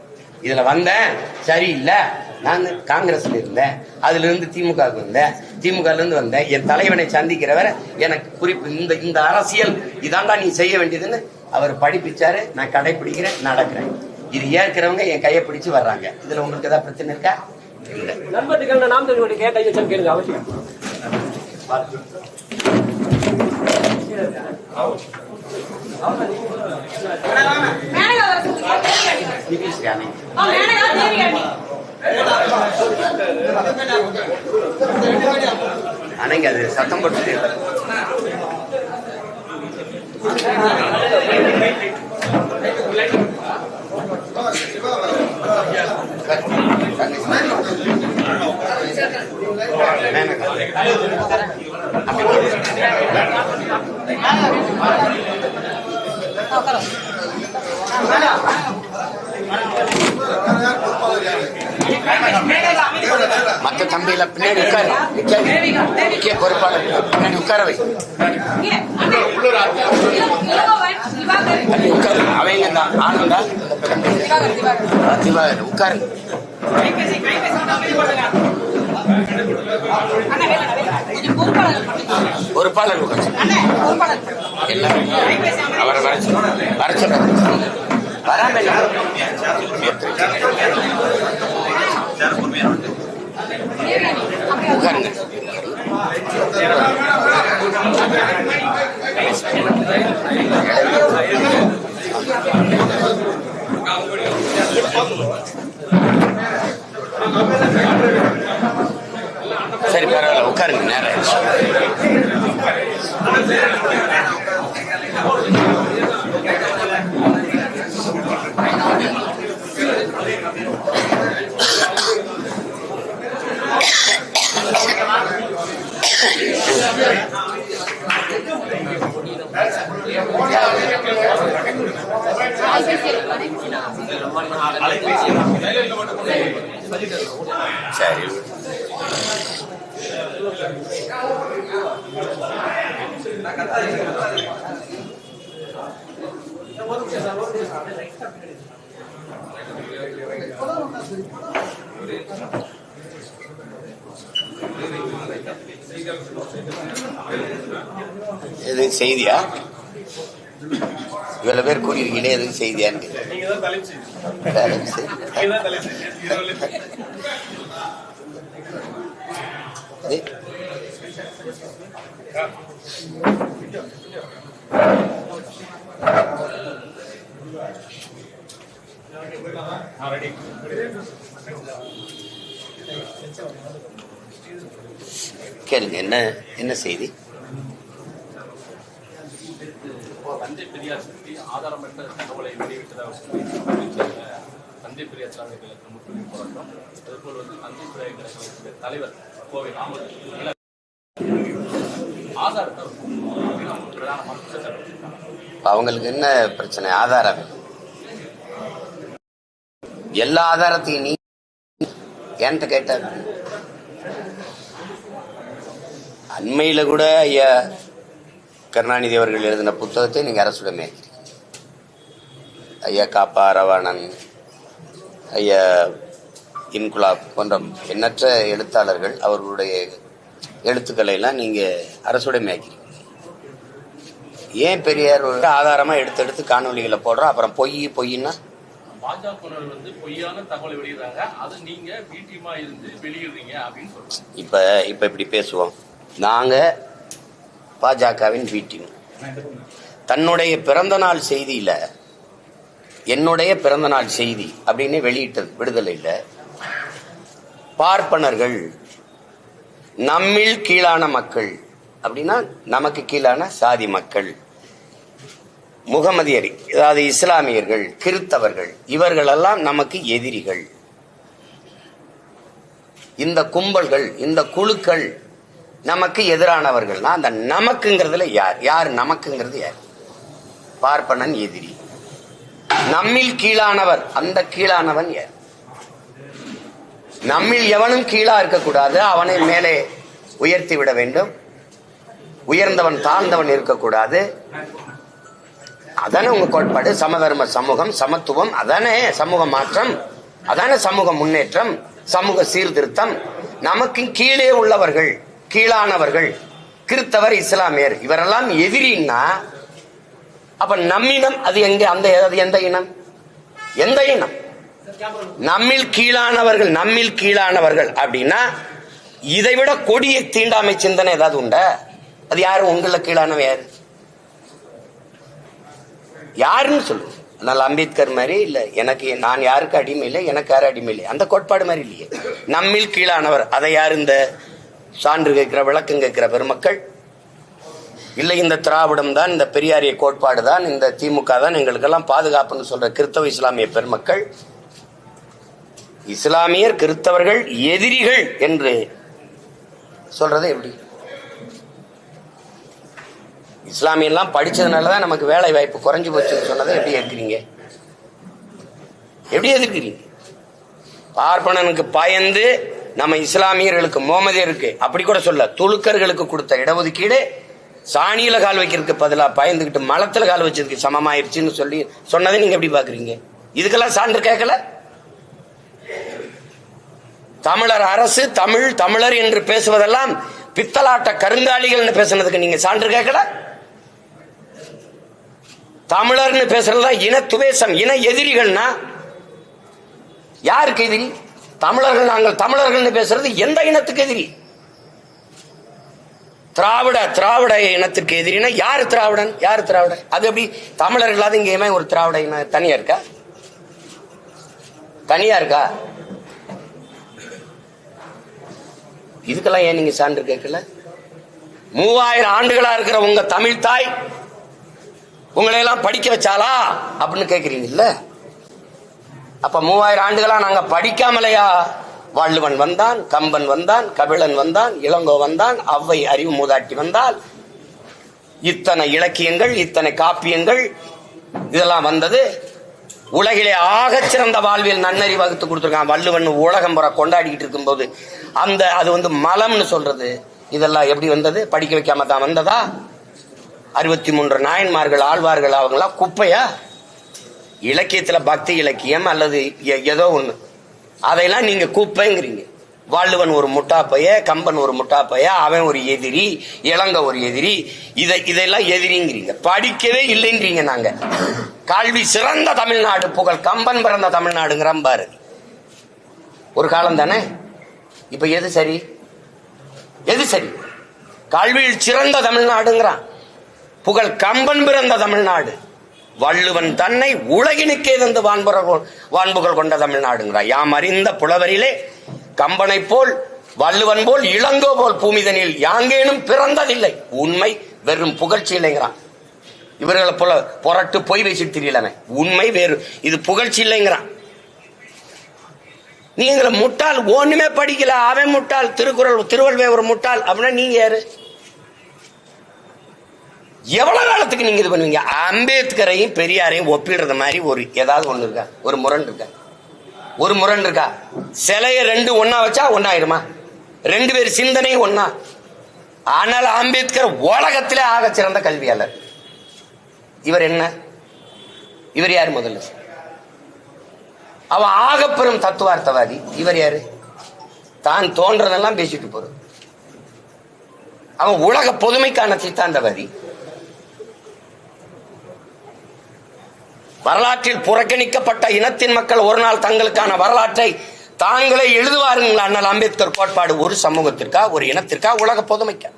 இதுல வந்தேன் சரியில்லை, நான் காங்கிரஸ்ல இருந்தேன், அதுல இருந்து திமுகவுக்கு வந்தேன், திமுகல இருந்து வந்தேன். என் தலைவனை சந்திக்கிறவரை எனக்கு குறிப்பு இந்த அரசியல் இதாண்டா நீ செய்ய வேண்டியதுன்னு அவர் படிப்பிச்சாரு. நான் கடைபிடிக்கிறேன், நடக்கிறேன். இது ஏற்கிறவங்க என் கையை பிடிச்சு வர்றாங்க. இதுல உங்களுக்கு ஏதாவது பிரச்சனை இருக்கா? இல்ல. நண்பர்கள் நாம் தமிழ் கேளுங்க அவசியம். அன்னைக்கு அது சத்தம் போட்டு மற்ற தம்பியில பின்னாடி உட்காரு, முக்கிய பொறுப்பாளர் பின்னாடி உட்காரவை உட்காரு. அவங்க தான் ஆனந்தா திவாகர் உட்காரு. பொறுப்பாளர் அவரை வர சொல்றாரு. வராம உட்காருங்க. சரி பரவாயில்ல, உட்காருங்க. நேரம் சரி. எது செய்தியா? இவ்வளவு பேர் கூறியிருக்கீங்களே, எதுக்கு செய்தியான்னு கேளுங்க. என்ன செய்தி? தந்தை பெரியார் பற்றி ஆதாரமற்ற தகவலை வெளியிட்டதாக தந்தை பெரியார் திராவிட கழகத்தில் முற்றுகை போராட்டம். அதுபோல் தந்தை பெரியார் கழகத்தின் தலைவர் கோவை ராமர் ஆதாரத்தை அவங்களுக்கு என்ன பிரச்சனை? ஆதாரம் எல்லா ஆதாரத்தையும் நீ என்கிட்ட கேட்டார். அண்மையில கூட ஐயா கருணாநிதி அவர்கள் எழுதின புத்தகத்தை நீங்க அரசுடமே, ஐயா காப்பா ரவாணன், ஐயா இன்குலாப் போன்ற எண்ணற்ற எழுத்தாளர்கள் அவர்களுடைய எழுத்துக்களை எல்லாம் நீங்க அரசுடைமை ஆக்கிறீங்க. ஏன் பெரியார் ஆதாரமா எடுத்து காணொலிகளை போடுறோம், அப்புறம் பொய்னா பாஜக பொய்யான தகவலை வெளியிடுறாங்க, அது நீங்க வீட்டியமா இருந்து வெளியிடுறீங்க அப்படின்னு சொல்றாங்க. இப்ப இப்படி பேசுவோம். நாங்க பாஜகவின் வீட்டின் தன்னுடைய பிறந்த நாள் செய்தியில என்னுடைய பிறந்த நாள் செய்தி அப்படின்னு வெளியிட்டது விடுதலையில பார்ப்பனர்கள் நம்மில் கீழான மக்கள் அப்படின்னா நமக்கு கீழான சாதி மக்கள், முகமதியர் அதாவது இஸ்லாமியர்கள், கிறிஸ்தவர்கள், இவர்களெல்லாம் நமக்கு எதிரிகள். இந்த கும்பல்கள், இந்த குழுக்கள் நமக்கு எதிரானவர்கள்னா அந்த நமக்குங்கிறதுல யார் நமக்குங்கிறது யார்? பார்ப்பனன் எதிரி. நம்மில் கீழானவர், அந்த கீழானவன் யார்? நம்மில் எவனும் கீழா இருக்கக்கூடாது, அவனை மேலே உயர்த்தி விட வேண்டும். உயர்ந்தவன் தாழ்ந்தவன் இருக்கக்கூடாது. அதானே உங்க கோட்பாடு. சமதர்ம சமூகம், சமத்துவம், அதானே சமூக மாற்றம், அதானே சமூக முன்னேற்றம். சமூக சீர்திருத்தம். நமக்கு கீழே உள்ளவர்கள், கீழானவர்கள், கிறித்தவர், இஸ்லாமியர் இவரெல்லாம் எதிரின்னா அப்ப நம்மினம் அது எங்க? அந்த எந்த இனம்? எந்த இனம்? நம்மில் கீழானவர்கள் அப்படின்னா இதைவிட கொடிய தீண்டாமை சிந்தனை ஏதாவது உண்டா? அது யாரு? உங்கள கீழானவன் யாரு? யாருன்னு சொல்லு. அதனால அம்பேத்கர் மாதிரி இல்ல, எனக்கு நான் யாருக்கு அடிமை இல்லை, எனக்கு யாரும் அடிமை இல்லை, அந்த கோட்பாடு மாதிரி இல்லையே. நம்மில் கீழானவர் அதை யார்? இந்த சான்று கேட்கிற, விளக்கம் கேட்கிற பெருமக்கள் இல்லை, இந்த திராவிடம் தான், இந்த பெரியாரிய கோட்பாடு தான், இந்த திமுக தான் எங்களுக்கெல்லாம் பாதுகாப்புன்னு சொல்ற கிறிஸ்தவ இஸ்லாமிய பெருமக்கள், இஸ்லாமியர் கிறிஸ்தவர்கள் எதிரிகள் என்று சொல்றது எப்படி? இஸ்லாமியெல்லாம் படிச்சதுனாலதான் நமக்கு வேலை வாய்ப்பு குறைஞ்சு போச்சுன்னு சொன்னதை எப்படி எதிர்க்கிறீங்க? எப்படி எதிர்க்கிறீங்க? பார்ப்பனனுக்கு பயந்து நம்ம இஸ்லாமியர்களுக்கு, முகமதியருக்கு அப்படி கூட சொல்ல, துலுக்கர்களுக்கு கொடுத்த இடஒதுக்கீடு சாணியில கால் வைக்கிறதுக்கு பதிலா பயந்துகிட்டு மலத்துல கால் வச்சதுக்கு சமமாயிருச்சுன்னு சொல்லி சொன்னதை நீங்க எப்படி பாக்குறீங்க? இதுக்கெல்லாம் சான்று கேட்கல. தமிழர் அரசு, தமிழர் என்று பேசுவதெல்லாம் பித்தலாட்ட கருங்காலிகள் பேசுனதுக்கு நீங்க சான்று கேட்கல. தமிழர்னு பேசுறதா இன துவேஷம், இன எதிரிகள்னா யாருக்கு எதிரி? தமிழர்கள், நாங்கள் தமிழர்கள் பேசுறது எந்த இனத்துக்கு எதிரி? திராவிட இனத்திற்கு எதிரினா யாரு திராவிடன்? யாரு திராவிடன்? அது எப்படி தமிழர்களாவது இங்கேயுமே ஒரு திராவிட இனம் தனியா இருக்கா? தனியா இருக்கா? இதுக்கெல்லாம் ஏன் நீங்க சான்று கேட்கல? 3000 ஆண்டுகளா இருக்கிற உங்க தமிழ் தாய் உங்களை எல்லாம் படிக்க வச்சாலா அப்படின்னு கேக்குறீங்கல்ல. அப்ப 3000 ஆண்டுகளா நாங்க படிக்காமலையா? வள்ளுவன் வந்தான், கம்பன் வந்தான், கபிலன் வந்தான், இளங்கோ வந்தான், ஔவை அறிவு மூதாட்டி வந்தால், இத்தனை இலக்கியங்கள், இத்தனை காப்பியங்கள் இதெல்லாம் வந்தது. உலகிலே ஆகச் சிறந்த வாழ்வியல் நன்னறி வகுத்து கொடுத்திருக்கான் வள்ளுவன். உலகம் புற கொண்டாடிக்கிட்டு இருக்கும் போது அது மலம்னு சொல்றது. இதெல்லாம் எப்படி வந்தது? படிக்க வைக்காம தான் வந்ததா? 63 நாயன்மார்கள், ஆழ்வார்கள் அவங்களாம் குப்பையா? இலக்கியத்துல பக்தி இலக்கியம் அல்லது ஏதோ ஒண்ணு, அதையெல்லாம் நீங்க குப்பைங்கிறீங்க. வள்ளுவன் ஒரு முட்டாப்பைய, கம்பன் ஒரு முட்டாப்பைய, அவன் ஒரு எதிரி, இளங்க ஒரு எதிரி, இதெல்லாம் எதிரிங்கிறீங்க. படிக்கவே இல்லைன்றீங்க. நாங்க கல்வி சிறந்த தமிழ்நாடு, புகழ் கம்பன் பிறந்த தமிழ்நாடுங்கிற பாரு. ஒரு காலம் தானே. இப்ப எது சரி? எது சரி? கல்வியில் சிறந்த தமிழ்நாடுங்கிறான், புகழ் கம்பன் பிறந்த தமிழ்நாடு. வள்ளுவன் தன்னை உலகினுக்கே தந்து வான்புகழ் கொண்ட தமிழ்நாடுங்கிறான். யாம் அறிந்த புலவரிலே கம்பனை போல், வள்ளுவன் போல், இளங்கோ போல் பூமிதனில் யாங்கேனும் பிறந்ததில்லை. உண்மை வெறும் புகழ்ச்சி இல்லைங்கிறான். இவர்களை போல புரட்டு பொய் பேசிட்டு தெரியலமே. உண்மை வேறு, இது புகழ்ச்சி இல்லைங்கிறான். நீங்க முட்டாள், ஒண்ணுமே படிக்கல, அவன் முட்டாள், திருவள்ளுவர் ஒரு முட்டாள் அப்படின்னா நீங்க யாரு? எவ்வளவு காலத்துக்கு நீங்க இது பண்ணுவீங்க? அம்பேத்கரையும் பெரியாரையும் ஒப்பிடுறது மாதிரி ஒரு ஏதாவது ஒண்ணு இருக்கா? ஒரு முரண் இருக்கா? ஒரு முரண் இருக்கா? சிலைய 2 ஒன்னா வச்சா ஒன்னாயிருமா? 2 பேர் சிந்தனையும் ஒன்னா. ஆனால் அம்பேத்கர் உலகத்திலே ஆக சிறந்த கல்வியாளர். இவர் என்ன? இவர் யாரு? முதல்ல அவன் ஆகப்பெரும் தத்துவார்த்தவாதி. இவர் யாரு? தான் தோன்றதெல்லாம் பேசிட்டு போறது. அவன் உலக பொதுமைக்கான சித்தாந்தவாதி. வரலாற்றில் புறக்கணிக்கப்பட்ட இனத்தின் மக்கள் ஒரு நாள் தங்களுக்கான வரலாற்றை தாங்களே எழுதுவாருங்களா? அண்ணல் அம்பேத்கர் கோட்பாடு ஒரு சமூகத்திற்கா, ஒரு இனத்திற்கா, உலக பொதுமைக்கா?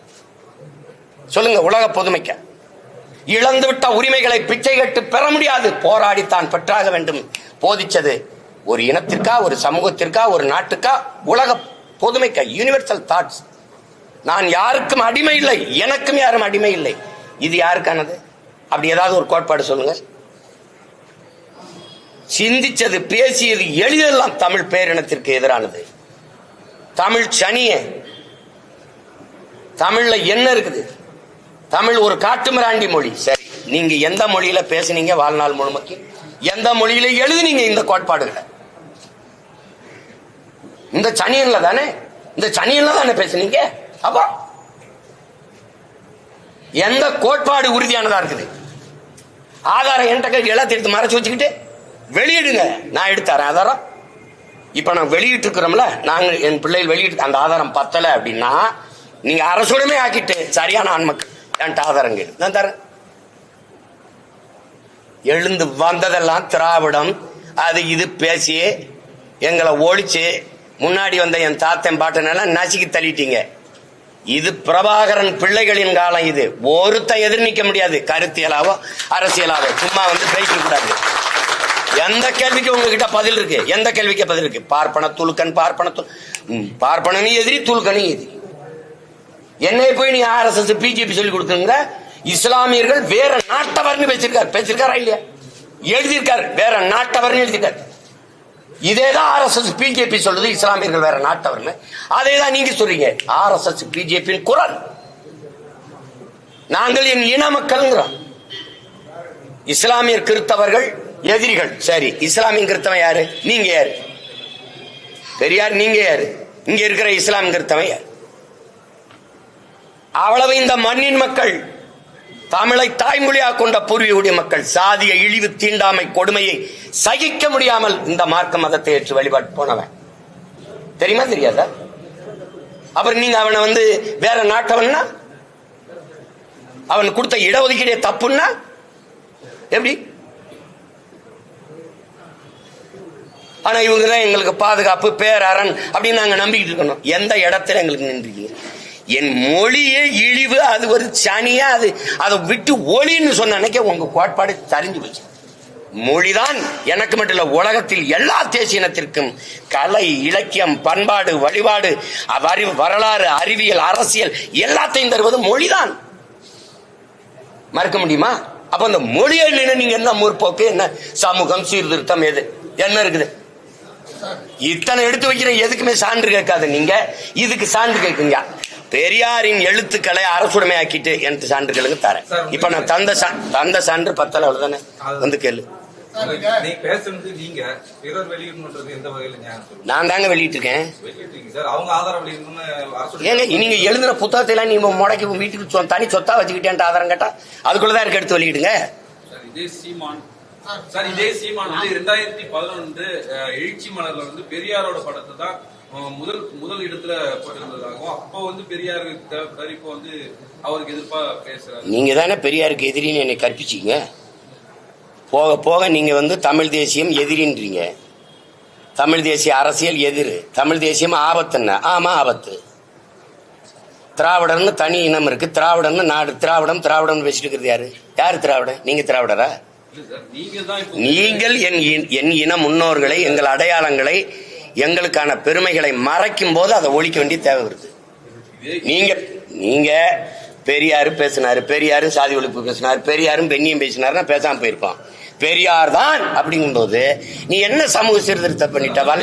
சொல்லுங்க. உலக பொதுமைக்கா? இழந்துவிட்ட உரிமைகளை பிச்சை கட்டு பெற முடியாது, போராடித்தான் பெற்றாக வேண்டும் போதிச்சது ஒரு இனத்திற்கா, ஒரு சமூகத்திற்கா, ஒரு நாட்டுக்கா, உலக பொதுமைக்கா? Universal thoughts. நான் யாருக்கும் அடிமை இல்லை, எனக்கும் யாரும் அடிமை இல்லை. இது யாருக்கானது? அப்படி ஏதாவது ஒரு கோட்பாடு சொல்லுங்க. சிந்திச்சது, பேசியது, எளிதெல்லாம் தமிழ் பேரினத்திற்கு எதிரானது. தமிழ் சனிய. தமிழ்ல என்ன இருக்குது? தமிழ் ஒரு காட்டுமிராண்டி மொழி. சரி, நீங்க எந்த மொழியில பேசுனீங்க வாழ்நாள் முழுமைக்கு? எந்த மொழியில எழுதுனீங்க இந்த கோட்பாடுகளை? இந்த சனியன்ல தானே, இந்த சனியன்ல தானே பேசுனீங்க. அப்ப எந்த கோட்பாடு உறுதியானதா இருக்குது? ஆதாரம் என்கிட்ட எல்லாத்தையும் எடுத்து மறைச்சு வச்சுக்கிட்டு வெளியிடுங்க, நான் எடுத்தாரேன் ஆதாரம். இப்ப நான் வெளியிட்டு இருக்கிறோம்ல, நாங்க என் பிள்ளைகள் வெளியிட்டு அந்த ஆதாரம் பத்தல அப்படின்னா நீங்க அரசுடமே ஆக்கிட்டு சரியான ஆண்மக்கள் என்கிட்ட ஆதாரங்க நான் தரேன். எழுந்து வந்ததெல்லாம் திராவிடம் அது இது பேசி எங்களை ஒழிச்சு முன்னாடி வந்த என் தாத்தன் பாட்டனெல்லாம் நசுக்கி தள்ளிட்டீங்க. இது பிரபாகரன் பிள்ளைகளின் காலம். இது ஒருத்தன் எதிர் நிக்க முடியாது, கருத்தியலாவோ அரசியலாவோ. சும்மா வந்து பேசிக்க கூடாது. எந்த கேள்விக்கு உங்ககிட்ட பதில் இருக்கு? எந்த கேள்விக்கு பதில் இருக்கு? பார்ப்பன துலுக்கன், பார்ப்பனி எதிரி, துலுக்கனி எதிரி. என்னை போய் நீ RSS பிஜேபி சொல்லி கொடுக்குங்க. இஸ்லாமியர்கள் வேற நாட்டவர்னு பேசிருக்காரா இல்லையா? எழுதியிருக்காரு, வேற நாட்டவர்னு எழுதியிருக்காரு. இதேதான் RSS பிஜேபி சொல்லுது, இஸ்லாமியர்கள் வேற நாட்டவர்னு. அதேதான் நீங்க சொல்றீங்க. RSS பிஜேபியின் குரல். நாங்கள் என் இன மக்கள்ங்கிறோம். இஸ்லாமியர் கிறிஸ்தவர்கள் எதிரிகள். சரி, இஸ்லாமிய கிறிஸ்தவன் யாரு? நீங்க யாரு? பெரியார் நீங்க யாரு? இங்க இருக்கிற இஸ்லாம் கிறிஸ்தவன் யாரு? அவ்வளவு இந்த மண்ணின் மக்கள், தமிழை தாய்மொழியாக கொண்ட பூர்வீக மக்கள் சாதிய இழிவு தீண்டாமை கொடுமையை சகிக்க முடியாமல் இந்த மார்க்க மதத்தை ஏற்று வழிபாட்டு போனவன். தெரியுமா தெரியாதா? அப்புறம் நீங்க அவனை வந்து வேற நாட்டவன்னா, அவன் கொடுத்த இடஒதுக்கீடு தப்புன்னா எப்படி? ஆனா இவங்கதான் எங்களுக்கு பாதுகாப்பு பேரரண் அப்படின்னு நாங்க நம்பிக்கிட்டு இருக்கணும். எந்த இடத்துல எங்களுக்கு நின்றீங்க? என் மொழியே இழிவு, அது ஒரு சனியா, அதை விட்டு ஒளின்னு சொன்ன அன்னைக்கு உங்க கோட்பாடு தெரிஞ்சு போச்சு. மொழிதான் எனக்கு மட்டும் இல்ல, உலகத்தில் எல்லா தேசியனத்திற்கும் கலை, இலக்கியம், பண்பாடு, வழிபாடு, வரலாறு, அறிவியல், அரசியல் எல்லாத்தையும் தருவது மொழிதான். மறுக்க முடியுமா? அப்ப அந்த மொழியை நீங்க என்ன முற்போக்கு, என்ன சமூகம், சீர்திருத்தம், எது என்ன இருக்குது? இத்தனை எடுத்து வைக்கிற எதுக்குமே சான்று கேட்காது. நீங்க இதுக்கு சான்று கேட்குங்க. பெரியாரின் எழுத்துக்களை அரசுடைமை ஆக்கிட்டு எனக்கு சான்றுகளுக்கு தரேன். இப்ப நான் தந்த சான்று பத்தல, அவ்வளவுதானே. வந்து கேளு. நான் தாங்க வெளியிட்டு இருக்கேன். ஏங்க நீங்க எழுதுன புத்தகத்தை எல்லாம் நீங்க முடக்கி வீட்டுக்கு தனி சொத்தா வச்சுக்கிட்டேன் ஆதாரம் கேட்டா அதுக்குள்ளதான் இருக்கு, எடுத்து வெளியிடுங்க. இதே சீமான் வந்து 2011 எழுச்சி மலர்ல வந்து பெரியாரோட படத்தை தான் முதல் இடத்துல போட்டிருந்ததாகவும், அப்போ வந்து பெரியாருக்கு தேவைப்பட்டாரு, இப்போ வந்து அவருக்கு எதிர்ப்பா பேசுறாரு. நீங்க தானே பெரியாருக்கு எதிரின்னு என்னை கற்பிச்சீங்க. போக போக நீங்க வந்து தமிழ் தேசியம் எதிரின்றீங்க. தமிழ் தேசிய அரசியல் எதிர், தமிழ் தேசியம் ஆபத்துன்னா ஆமா ஆபத்து. திராவிடர்னு தனி இனம் இருக்கு, திராவிடம்னு நாடு, திராவிடம் பேசிட்டு இருக்கிறது யாரு? யாரு திராவிடன்? நீங்க திராவிடரா? நீங்கள் என் இன முன்னோர்களை, எங்கள் அடையாளங்களை, எங்களுக்கான பெருமைகளை மறைக்கும் போது அதை ஒழிக்க வேண்டிய தேவை வருது. நீங்க பெரியாரு பேசினாரு, பெரியாரும் சாதி ஒழிப்பு பேசினாரு, பெரியாரும் பெண்ணியம் பேசினாருன்னா பேசாம போயிருப்பான். பெரியார் தான் அப்படிங்கும் போது நீ என்ன சமூக சீர்திருத்தம் பண்ணிட்டவள்?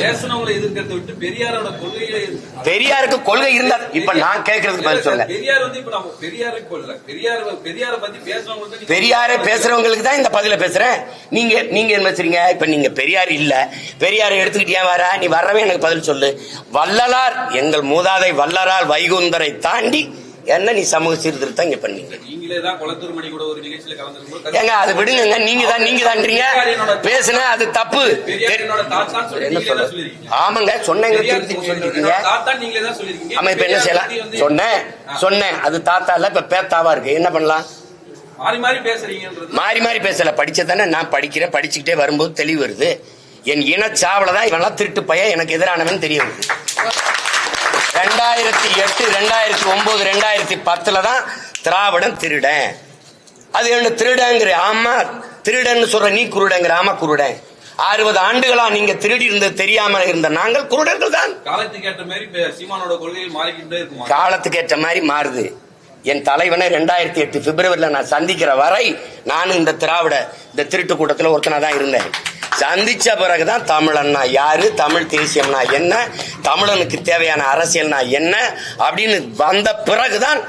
பெரியாருக்கு கொள்கை இருந்தா இப்ப நான் கேட்கறதுக்கு பதில் சொல்ல. பெரியாரை பேசுறவங்களுக்கு தான் இந்த பதில பேசுறேன். நீங்க என்ன பேசுறீங்க? இப்ப நீங்க பெரியார் இல்ல, பெரியாரை எடுத்துக்கிட்டியா வர, நீ வரவே எனக்கு பதில் சொல்லு. வள்ளலார், எங்கள் மூதாதை வள்ளலார் வைகுந்தரை தாண்டி என்ன நீ சமூக சீர்திருத்தம் இங்க பண்ணீங்க? ஏங்க அது விடுங்க. நீங்க தான்றீங்க பேசுன அது தப்பு. என்ன சொல்ல? ஆமாங்க சொன்னீங்க. ஆமா இப்ப என்ன செய்யலாம்? சொன்னேன் அது தாத்தா இல்ல, இப்ப பேத்தாவா இருக்கு. என்ன பண்ணலாம்? மாறி மாறி பேசல. படிச்சதானே நான் படிக்கிறேன். படிச்சுக்கிட்டே வரும்போது தெளிவு வருது. என் இனச்சாவலதான் இவெல்லாம் திருட்டு பையன் எனக்கு எதிரானவன் தெரிய வருது. 2008, 2009, 2010 தான் திராவிடம் திருடன். அது என்ன திருடங்கிற? ஆமா திருடன் சொல்ற, நீ குருடங்கிற. ஆமா குருடன். 60 ஆண்டுகளா நீங்க திருடி இருந்தது தெரியாம இருந்த நாங்கள் குருடர்கள் தான். காலத்துக்கு ஏற்ற மாதிரி சீமானோட கொள்கைகள் மாறிக்கிட்டே இருக்கும். காலத்துக்கு ஏற்ற மாதிரி மாறுது. என் தலைவனை 2008 பிப்ரவரியில நான் சந்திக்கிற வரை நானும் இந்த திருட்டு கூட்டத்தில் ஒருத்தனா தான் இருந்தேன். சந்திச்ச பிறகுதான் தமிழன்னா யாரு, தமிழ் தேசியம்னா என்ன, தமிழனுக்கு தேவையான அரசியல்னா என்ன அப்படின்னு வந்த பிறகுதான்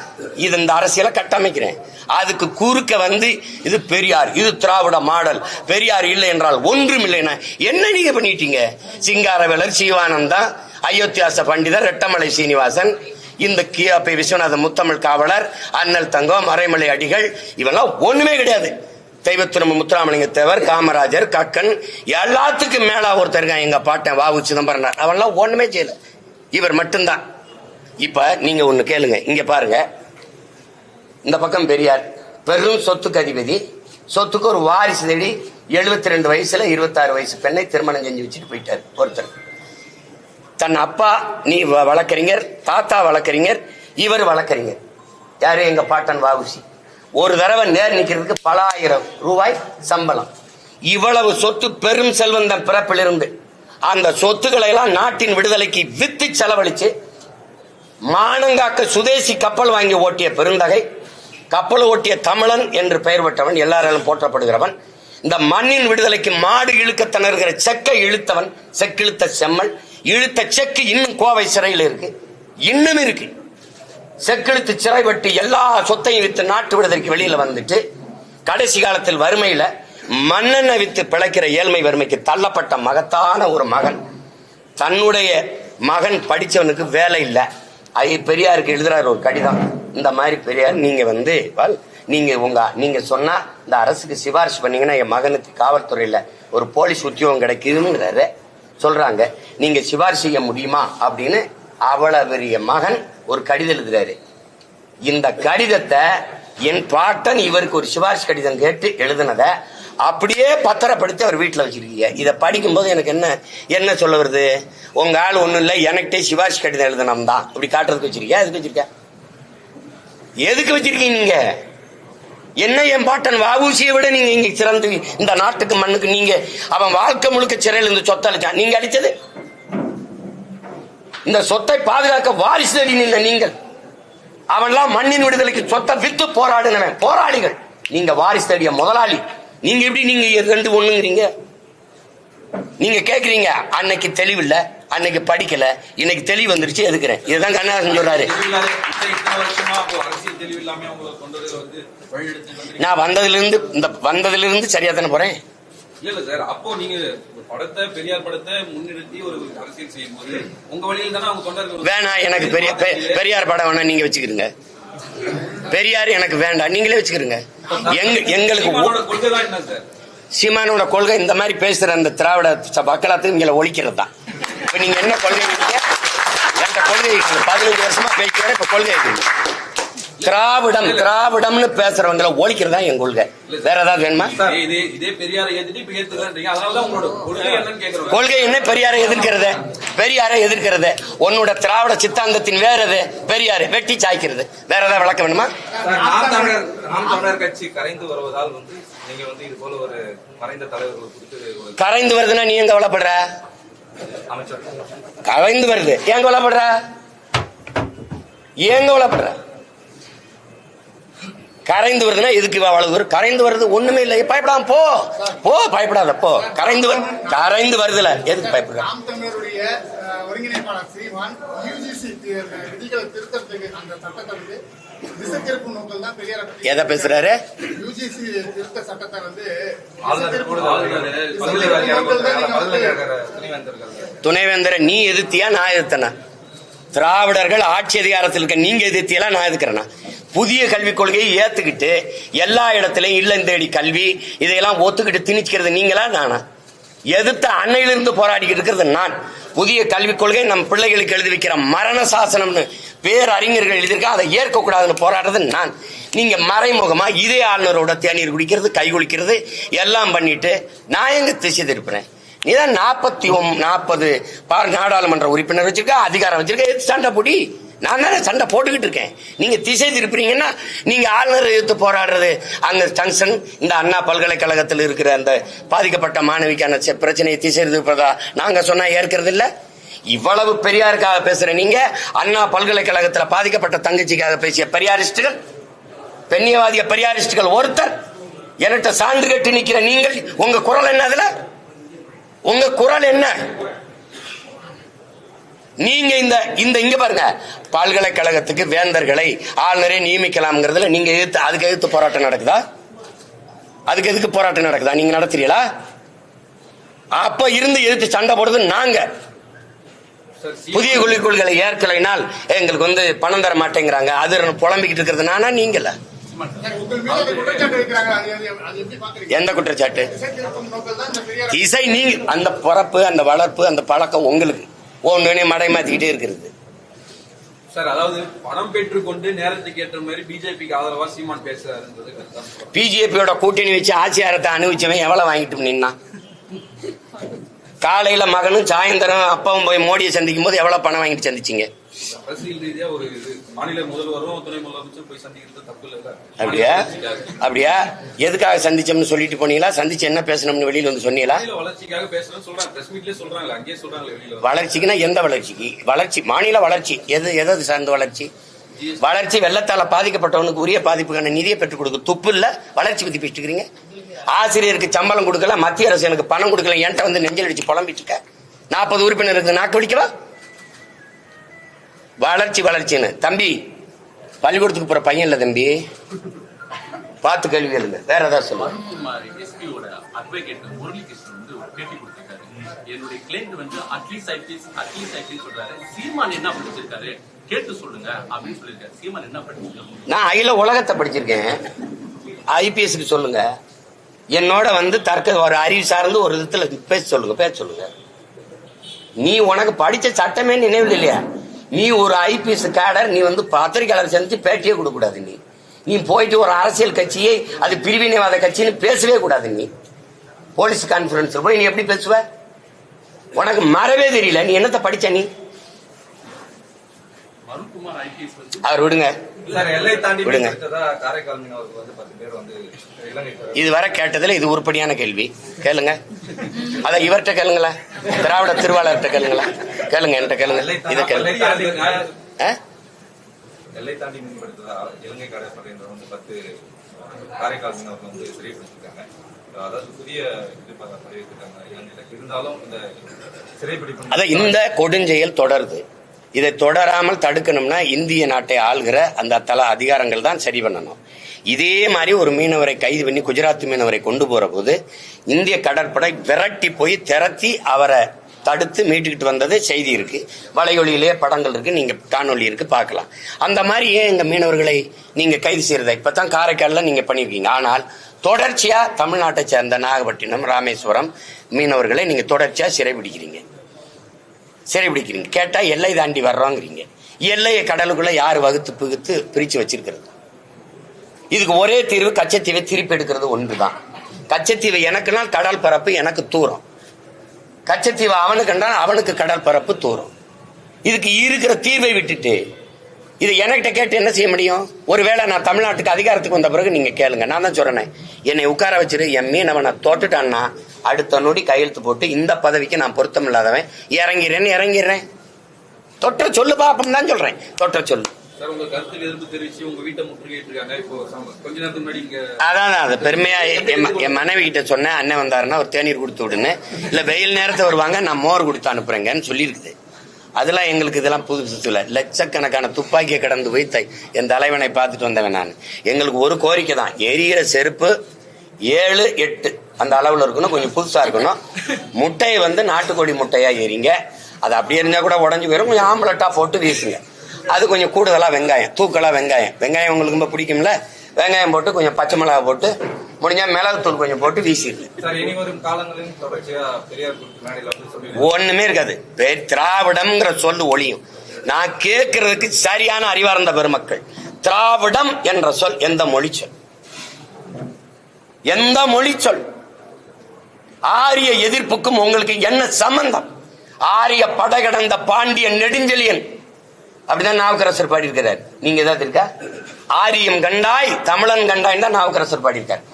இந்த அரசியலை கட்டமைக்கிறேன். அதுக்கு குறுக்க வந்து இது பெரியார், இது திராவிட மாடல், பெரியார் இல்லை என்றால் ஒன்றும் இல்லைன்னா என்ன நீங்க பண்ணிட்டீங்க? சிங்காரவேலர், சிவானந்தா, அயோத்தியாச பண்டிதர், ரெட்டமலை சீனிவாசன், இந்த கியாபி விஸ்வநாத முத்தமிழ் காவலர், அண்ணல் தங்கம், மறைமலை அடிகள், இவெல்லாம் ஒண்ணுமே கிடையாது. தெய்வத்திரும்ப முத்துராமலிங்க தேவர், காமராஜர், கக்கன், எல்லாத்துக்கும் மேல ஒருத்தர் எங்க பாட்டன் வாவு சிதம்பரம். அவன்லாம் ஒண்ணுமே செய்யல, இவர் மட்டும்தான். இப்ப நீங்க ஒண்ணு கேளுங்க, இங்க பாருங்க. இந்த பக்கம் பெரியார் பெரும் சொத்துக்கு அதிபதி, சொத்துக்கு ஒரு வாரிசு தேடி 72 வயசுல 26 வயசு பெண்ணை திருமணம் செஞ்சு வச்சுட்டு போயிட்டார் ஒருத்தர். தன் அப்பா நீ வழக்கறிஞர், தாத்தா வழக்கறிஞர், இவர் வழக்கறிஞர். யாரு? எங்க பாட்டன் வாவுசி. ஒரு தடவை நேர் நிக்கிறதுக்கு பல ஆயிரம் ரூபாய் சம்பளம். இவ்வளவு சொத்து, பெரும் செல்வந்தன் பிறப்பிலிருந்து அந்த சொத்துக்களை எல்லாம் நாட்டின் விடுதலைக்கு வித்து செலவழிச்சு மானங்காக்க சுதேசி கப்பல் வாங்கி ஓட்டிய பெருந்தகை, கப்பல் ஓட்டிய தமிழன் என்று பெயர் பெற்றவன், எல்லாராலும் போற்றப்படுகிறவன். இந்த மண்ணின் விடுதலைக்கு மாடு இழுக்க திணறுகிற செக்கை இழுத்தவன், செக்கிழுத்த செம்மல். இழுத்த செக்கு இன்னும் கோவை சிறையில் இருக்கு, இன்னும் இருக்கு. செக்கிழுத்து சிறை வெட்டி எல்லா சொத்தையும் வித்து நாட்டு விடுதலைக்கு வெளியில வந்துட்டு கடைசி காலத்தில் வறுமையில மண்ணெண்ணெய் வித்து பிழைக்கிற ஏழ்மை வறுமைக்கு தள்ளப்பட்ட மகத்தான ஒரு மகன். தன்னுடைய மகன் படிச்சவனுக்கு வேலை இல்லை. பெரியாருக்கு எழுதுறாரு ஒரு கடிதம். இந்த மாதிரி பெரியார், நீங்க சொன்னா இந்த அரசுக்கு சிபாரிசு பண்ணீங்கன்னா என் மகனுக்கு காவல்துறையில ஒரு போலீஸ் உத்தியோகம் கிடைக்குதுங்கிறாரு சொல்றாங்க. நீங்க சிபாரிசு செய்ய முடியுமா அப்படின்னு அவ்வளவு பெரிய மகன் ஒரு கடிதம் எழுதுறாரு. இந்த கடிதத்தை என் பாட்டன் இவருக்கு ஒரு சிபாரிசு கடிதம் கேட்டு எழுதுனதை அப்படியே பத்திரப்படுத்தி அவர் வீட்டில் வச்சிருக்கீங்க. இதை படிக்கும்போது எனக்கு என்ன சொல்ல வருது? உங்க ஆள் ஒண்ணும் இல்லை, எனக்கிட்டே சிபாரிசு கடிதம் எழுதணும் தான் இப்படி காட்டுறதுக்கு வச்சிருக்கியா? எதுக்கு வச்சிருக்க? எதுக்கு வச்சிருக்கீங்க நீங்க? என்ன என் பாட்டன் வாவூசியை விட நீங்க இங்க சிறந்து இந்த நாட்டுக்கு மண்ணுக்கு நீங்க அவன் வாழ்க்கை முழுக்க சிறையில் இருந்து சொத்தை அளிச்சான். நீங்க அளிச்சது இந்த சொத்தை பாதுகாக்க வாரிசு தேடி நின்ற நீங்கள். அவன்லாம் மண்ணின் விடுதலைக்கு சொத்தை வித்து போராடுனவன், போராளிகள். நீங்க வாரிசு தேடிய முதலாளி. நீங்க எப்படி நீங்க ரெண்டு ஒண்ணுங்கிறீங்க? நீங்க கேக்குறீங்க அன்னைக்கு தெளிவில்ல, அன்னைக்கு படிக்கல, இன்னைக்கு தெளிவு வந்துருச்சு எதுக்குறேன். இதுதான் கண்ணதாசன் சொல்றாரு. நான் வந்ததிலிருந்து சரியா தானே போறேன். இல்ல சார், அப்போ நீங்க பெரியார் படத்தை முன்னிறுத்தி ஒரு அரசியல் செய்யும் போது உங்க வழியில் தானே அவங்க தொண்டர்கள். வேணாம், எனக்கு பெரியார் படம் வேணா, நீங்க வச்சுக்கிறீங்க. பெரியார் எனக்கு வேண்டாம், நீங்களே வச்சுக்கிறீங்க. எங்களுக்கு கொள்கை தான் என்ன சார்? சீமானோட கொள்கை இந்த மாதிரி பேசுற அந்த திராவிட மக்களாத்துக்கு இங்க ஒழிக்கிறது தான். இப்ப நீங்க என்ன கொள்கை? என்கிட்ட கொள்கை 15 வருஷமா பேசுறேன். இப்ப கொள்கை திராவிடம்னு பேசுறவங்களை ஒழிக்கிறதா என் கொள்கை. வேற ஏதாவது வேணுமா? கொள்கை என்ன? பெரியாரை எதிர்க்கிறது. பெரியாரை எதிர்க்கிறது உன்னோட திராவிட சித்தாந்தத்தின் வேற எது? பெரியாரை வெட்டி சாய்க்கிறது. வேற ஏதாவது விளக்கம் வேணுமா? நாம் தமிழர் கட்சி கரைந்து வருவதால் நீங்க இது போல ஒரு மறைந்த தலைவர்கள் குறித்து கரைந்து வருதுன்னா நீ எங்க கவலைப்படுற? அமைச்சர் கரைந்து வருது, ஏன் கவலைப்படுற? ஏன் கவலைப்படுற? கரைந்து வருதுன்னா எதுக்கு அவ்வளவு தூரம்? கரைந்து வருது ஒண்ணுமே இல்லை, பயப்படாம போ, பயப்படாத போ. கரைந்து வருதுல எதுக்கு பயப்படுற? நாம் தமிழருடைய ஒருங்கிணைப்பாளர் சீமான் யுஜிசி விதிகளை திருத்தத்துக்கு அந்த சட்டத்தை திசை திருப்பும் நோக்கம் தான் பெரியார். எதை பேசுறாரு? யுஜிசி திருத்த சட்டத்தை துணைவேந்தரை நீ எதிர்த்தியா நான் எதிர்த்தனா? திராவிடர்கள் ஆட்சி அதிகாரத்தில் இருக்க நீங்க எதிர்த்தியெல்லாம் நான் எதிர்க்கிறேன்னா? புதிய கல்விக் கொள்கையை ஏத்துக்கிட்டு எல்லா இடத்திலையும் இல்லம் தேடி கல்வி இதையெல்லாம் ஒத்துக்கிட்டு திணிக்கிறது நீங்களா நானா? எதிர்த்த அன்னையிலிருந்து போராடிக்கிட்டு இருக்கிறது நான். புதிய கல்விக் கொள்கை நம் பிள்ளைகளுக்கு எழுதி வைக்கிற மரண சாசனம்னு பேரறிஞர்கள் எழுதியிருக்கா, அதை ஏற்கக்கூடாதுன்னு போராடுறது நான். நீங்க மறைமுகமா இதே ஆளுநரோட தேநீர் குடிக்கிறது, கை குளிக்கிறது எல்லாம் பண்ணிட்டு நான் எங்க திசை திருப்புறேன்? நீதான் 40 நாடாளுமன்ற உறுப்பினர் வச்சிருக்க, அதிகாரம் வச்சிருக்க, சண்டை போடி. நான் தானே சண்டை போட்டுக்கிட்டு இருக்கேன். நீங்க திசை திருப்புறீங்கன்னா நீங்க ஆளுநர் எதிர்த்து போராடுறது அங்க ஜங்ஷன் இந்த அண்ணா பல்கலைக்கழகத்தில் இருக்கிற அந்த பாதிக்கப்பட்ட மாணவிக்கான பிரச்சனையை திசை திருப்பதா நாங்க சொன்னா ஏற்கிறது இல்ல. இவ்வளவு பெரியாருக்காக பேசுற நீங்க அண்ணா பல்கலைக்கழகத்தில் பாதிக்கப்பட்ட தங்கச்சிக்காக பேசிய பெரியாரிஸ்டுகள், பெண்ணியவாதிய பெரியாரிஸ்டுகள் ஒருத்தர் என்கிட்ட சான்று கட்டி நிக்கிற நீங்கள் உங்க குரல் என்ன? அதுல உங்க குரல் என்ன? நீங்க இங்க பாருங்க, பல்கலைக்கழகத்துக்கு வேந்தர்களை ஆளுநரே நியமிக்கலாம்ங்கிறதுல நீங்க அதுக்கு எதிர்த்து போராட்டம் நடக்குதா? அதுக்கு எதுக்கு போராட்டம் நடக்குதா? நீங்க நடத்துறீங்களா? அப்ப இருந்து எதிர்த்து சண்டை போடுறது நாங்க. புதிய கொள்கைகளை ஏற்கலைனால் எங்களுக்கு பணம் தர மாட்டேங்கிறாங்க, அது புலம்பிக்கிட்டு இருக்கிறது நானா? நீங்கள சீமான் சார். உங்கள் மீது அந்த குற்றச்சாட்டு வைக்கிறாங்க. அது எப்படி பாக்குறீங்க? எந்த குற்றச்சாட்டு? திசை திருப்பும் நோக்கில் தான் இந்த பெரியார் திசை நீங்க அந்த பிறப்பு, அந்த வளர்ப்பு, அந்த பழக்கம் உங்களுக்கு ஒன்னே மடை மாத்திக்கிட்டே இருக்கிறது. சார், அதாவது பணம் பெற்றுக்கொண்டு நேரத்துக்கு ஏற்ற மாதிரி பிஜேபிக்கு ஆதரவா சீமான் பேசுறாருன்றது கருத்தான். பிஜேபியோட கூட்டணி வச்சு ஆட்சியாரத்தை அனுபவிச்சவன் எவ்வளவு வாங்கிட்டு நின்னா? காலையில மகனும் சாயந்தரம் அப்பாவும் போய் மோடியை சந்திக்கும் போது எவ்வளவு பணம் வாங்கிட்டு சந்திச்சீங்க? அரசியல் ரீதியா ஒரு இது மாநில முதல்வரும் துணை முதலமைச்சரும் போய் சந்திக்கிறது தப்பு இல்ல. அப்படியா? எதுக்காக சந்திச்சோம்னு சொல்லிட்டு போனீங்களா? சந்திச்சு என்ன பேசணும்னு வெளியில வந்து சொன்னீங்களா? வளர்ச்சிக்காக பேசுறேன்னு சொல்றாங்க. பிரஸ் மீட்லயே சொல்றாங்க, அங்கேயே சொல்றாங்க வெளியில. வளர்ச்சிக்குன்னா எந்த வளர்ச்சிக்கு? வளர்ச்சி மாநில வளர்ச்சி எது சார்ந்த வளர்ச்சி? வளர்ச்சி வெள்ளத்தால பாதிக்கப்பட்டவனுக்கு உரிய பாதிப்புக்கான நிதியை பெற்றுக் கொடுக்க துப்பு இல்ல. வளர்ச்சி பத்தி பேசிட்டு இருக்கீங்க. ஆசிரியருக்கு சம்பளம் கொடுக்கல, மத்திய அரசு எனக்கு பணம் கொடுக்கல, என்கிட்ட வந்து நெஞ்சல் அடிச்சு புலம்பிட்டு இருக்க. 40 உறுப்பினருக்கு நாக்கு வலிக்கவா? வளர்ச்சின்னு தம்பி, பள்ளிக்கூடத்துக்கு போற பையன் இல்ல தம்பி, பார்த்து கேள்வி கேளுங்க. வேற ஏதாவது சொல்லுங்க. எஸ்பியோட அட்வொகேட் முரளிகிருஷ்ணன் வந்து ஒரு பேட்டி கொடுத்திருக்காரு. என்னுடைய கிளைண்ட் வந்து அட்லீஸ்ட் ஐபிஎஸ் சொல்றாரு. சீமான் என்ன படிச்சிருக்காரு கேட்டு சொல்லுங்க அப்படின்னு சொல்லியிருக்காரு. சீமான் என்ன படிச்சிருக்காரு? நான் அகில உலகத்தை படிச்சிருக்கேன். ஐபிஎஸ்க்கு சொல்லுங்க. என்னோட வந்து ஒரு அறிவு சார்ந்து ஒரு விதத்துல பேச சொல்லுங்க. நீ உனக்கு படிச்ச சட்டமே நினைவில் இல்லையா? நீ ஒரு ஐபிஎஸ் கேடர், நீ வந்து பத்திரிகையாளர் சந்திச்சு பேட்டியே கொடுக்க கூடாது. நீ போயிட்டு ஒரு அரசியல் கட்சியை அது பிரிவினைவாத கட்சின்னு பேசவே கூடாது. நீ போலீஸ் கான்ஃபரன்ஸ் போய் நீ எப்படி பேசுவ? உனக்கு மறவே தெரியல. நீ என்னத்தை படிச்ச? நீ அவர் விடுங்க. காரைக்கால் மீனவர்கள் வந்து 10 பேர் வந்து இதுவரை கேட்டதுல இது உருப்படியான கேள்வி. கேளுங்க. அத இவர்கிட்ட கேளுங்களா, திராவிட திருவாளர்கிட்ட கேளுங்களா? கேளுங்க, என்கிட்ட கேளுங்க. இதை கேளுங்க. எல்லை தாண்டி மீன்படுத்ததா இலங்கை கடற்படை வந்து 10 காரைக்கால் மீனவர்கள் வந்து சிறைப்பிடிச்சிருக்காங்க. அதாவது புதிய பதவி இருக்காங்க இலங்கையில. இருந்தாலும் இந்த சிறைப்பிடிப்பு அத இந்த கொடுஞ்செயல் தொடருது. இதை தொடராமல் தடுக்கணும்னா இந்திய நாட்டை ஆள்கிற அந்த தல அதிகாரங்கள் தான் சரி பண்ணணும். இதே மாதிரி ஒரு மீனவரை கைது பண்ணி குஜராத் மீனவரை கொண்டு போற போது இந்திய கடற்படை விரட்டி போய் திரட்டி அவரை தடுத்து மீட்டுக்கிட்டு வந்தது செய்தி இருக்கு. வலையொலியிலே படங்கள் இருக்கு, நீங்க காணொலி இருக்கு, பார்க்கலாம். அந்த மாதிரி ஏன் எங்க மீனவர்களை நீங்க கைது செய்யறத இப்பதான் காரைக்கால்ல நீங்க பண்ணிருக்கீங்க. ஆனால் தொடர்ச்சியா தமிழ்நாட்டை சேர்ந்த நாகப்பட்டினம், ராமேஸ்வரம் மீனவர்களை நீங்க தொடர்ச்சியா சிறைபிடிக்கிறீங்க. கேட்டா எல்லை தாண்டி வர்றோங்கிறீங்க. எல்லையை கடலுக்குள்ள யாரு வகுத்து பிகுத்து பிரிச்சு வச்சிருக்கிறது? இதுக்கு ஒரே தீர்வு, கச்சத்தீவை திருப்பி எடுக்கிறது ஒன்றுதான். கச்சத்தீவை எனக்குனால் கடல் பரப்பு எனக்கு தூரம், கச்சத்தீவை அவனுக்கு என்றால் அவனுக்கு கடல் பரப்பு தூரம். இதுக்கு இருக்கிற தீர்வை விட்டுட்டு இதை என்கிட்ட கேட்டு என்ன செய்ய முடியும்? ஒருவேளை நான் தமிழ்நாட்டுக்கு அதிகாரத்துக்கு வந்த பிறகு நீங்க கேளுங்க. நான் தான் சொல்றேன், என்னை உட்கார வச்சிரு, என் மீனவனை தோட்டுட்டான்னா அடுத்த நொடி கையெழுத்து போட்டு இந்த பதவிக்கு நான் பொருத்தம் இல்லாதவன் இறங்கிறேன். தொற்ற சொல்லு பாப்போம் தான் சொல்றேன். தொற்ற சொல்லு. அதான் அது பெருமையா என் மனைவி கிட்ட சொன்னேன். அண்ணன் வந்தாருன்னா ஒரு தேநீர் கொடுத்து விடுன்னு, இல்ல வெயில் நேரத்தை வருவாங்க நான் மோர் கொடுத்து அனுப்புறேங்கன்னு சொல்லியிருக்குது. அதெல்லாம் எங்களுக்கு இதெல்லாம் புதுசு இல்ல. லட்சக்கணக்கான துப்பாக்கியை கடந்து போய் என் தலைவனை பார்த்துட்டு வந்தவன் நான். எங்களுக்கு ஒரு கோரிக்கை தான், எரியிற செருப்பு 7, 8 அந்த அளவுல இருக்கணும், கொஞ்சம் புதுசா இருக்கணும். முட்டையை வந்து நாட்டுக்கோழி முட்டையா எரிங்க. அது அப்படியே இருந்தா கூட உடஞ்சு போயிடும். கொஞ்சம் ஆம்பளட்டா போட்டு வீசுங்க. அது கொஞ்சம் கூடுதலா வெங்காயம், தூக்கலா வெங்காயம் உங்களுக்கு ரொம்ப பிடிக்கும்ல, வெங்காயம் போட்டு கொஞ்சம் பச்சை மிளகா போட்டு முடிஞ்சா மிளகுத்தூள் கொஞ்சம் போட்டு வீசிடுங்க. ஒண்ணுமே இருக்காது. திராவிடம்ங்கிற சொல்லு ஒளியும். நான் கேட்கறதுக்கு சரியான அறிவார்ந்த பெருமக்கள், திராவிடம் என்ற சொல் எந்த மொழி சொல்? எந்த மொழி சொல்? ஆரிய எதிர்ப்புக்கும் உங்களுக்கு என்ன சம்பந்தம்? ஆரிய படை கடந்த பாண்டியன் நெடுஞ்செழியன் அப்படிதான் நாவுக்கரசர் பாடி இருக்கிறார். நீங்க ஏதாவது இருக்கா? ஆரியம் கண்டாய் தமிழன் கண்டாய் தான் நாவுக்கரசர் பாடி இருக்கார்.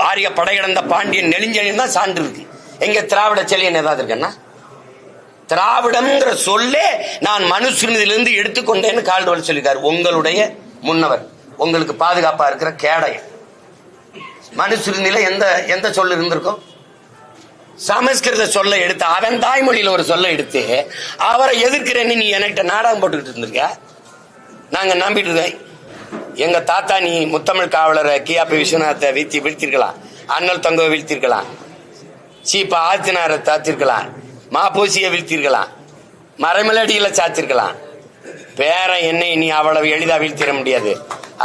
ஆரிய படை கடந்த பாண்டியன் நெடுஞ்செழியன் தான் சான்று இருக்கு. எங்க திராவிட செழியன் ஏதாவது இருக்குன்னா? திராவிடம்ங்கிற சொல்லே நான் மனுஸ்மிருதியிலிருந்து எடுத்துக்கொண்டேன்னு கால்டுவல் சொல்லியிருக்காரு. உங்களுடைய முன்னவர், உங்களுக்கு பாதுகாப்பா இருக்கிற கேடயம். மனுஸ்மிருதியில எந்த சொல்ல இருந்திருக்கும்? சமஸ்கிருத சொல்ல எடுத்து, அவன் தாய்மொழியில ஒரு சொல்ல எடுத்து அவரை எதிர்க்கிறேன்னு நீ என்கிட்ட நாடகம் போட்டுக்கிட்டு இருந்திருக்க. நாங்க நம்பிட்டு இருக்கோம். எங்க தாத்தா நீ முத்தமிழ் காவலரை கியாபி விஸ்வநாத்தை வீழ்த்திருக்கலாம், அண்ணல் தங்கவை வீழ்த்திருக்கலாம், சீப்பா ஆத்தினாரை தாத்திருக்கலாம், மாப்பூசியை வீழ்த்திருக்கலாம், மறைமலடியில சாத்திருக்கலாம். பேர என்னை நீ அவ்வளவு எளிதா வீழ்த்திட முடியாது.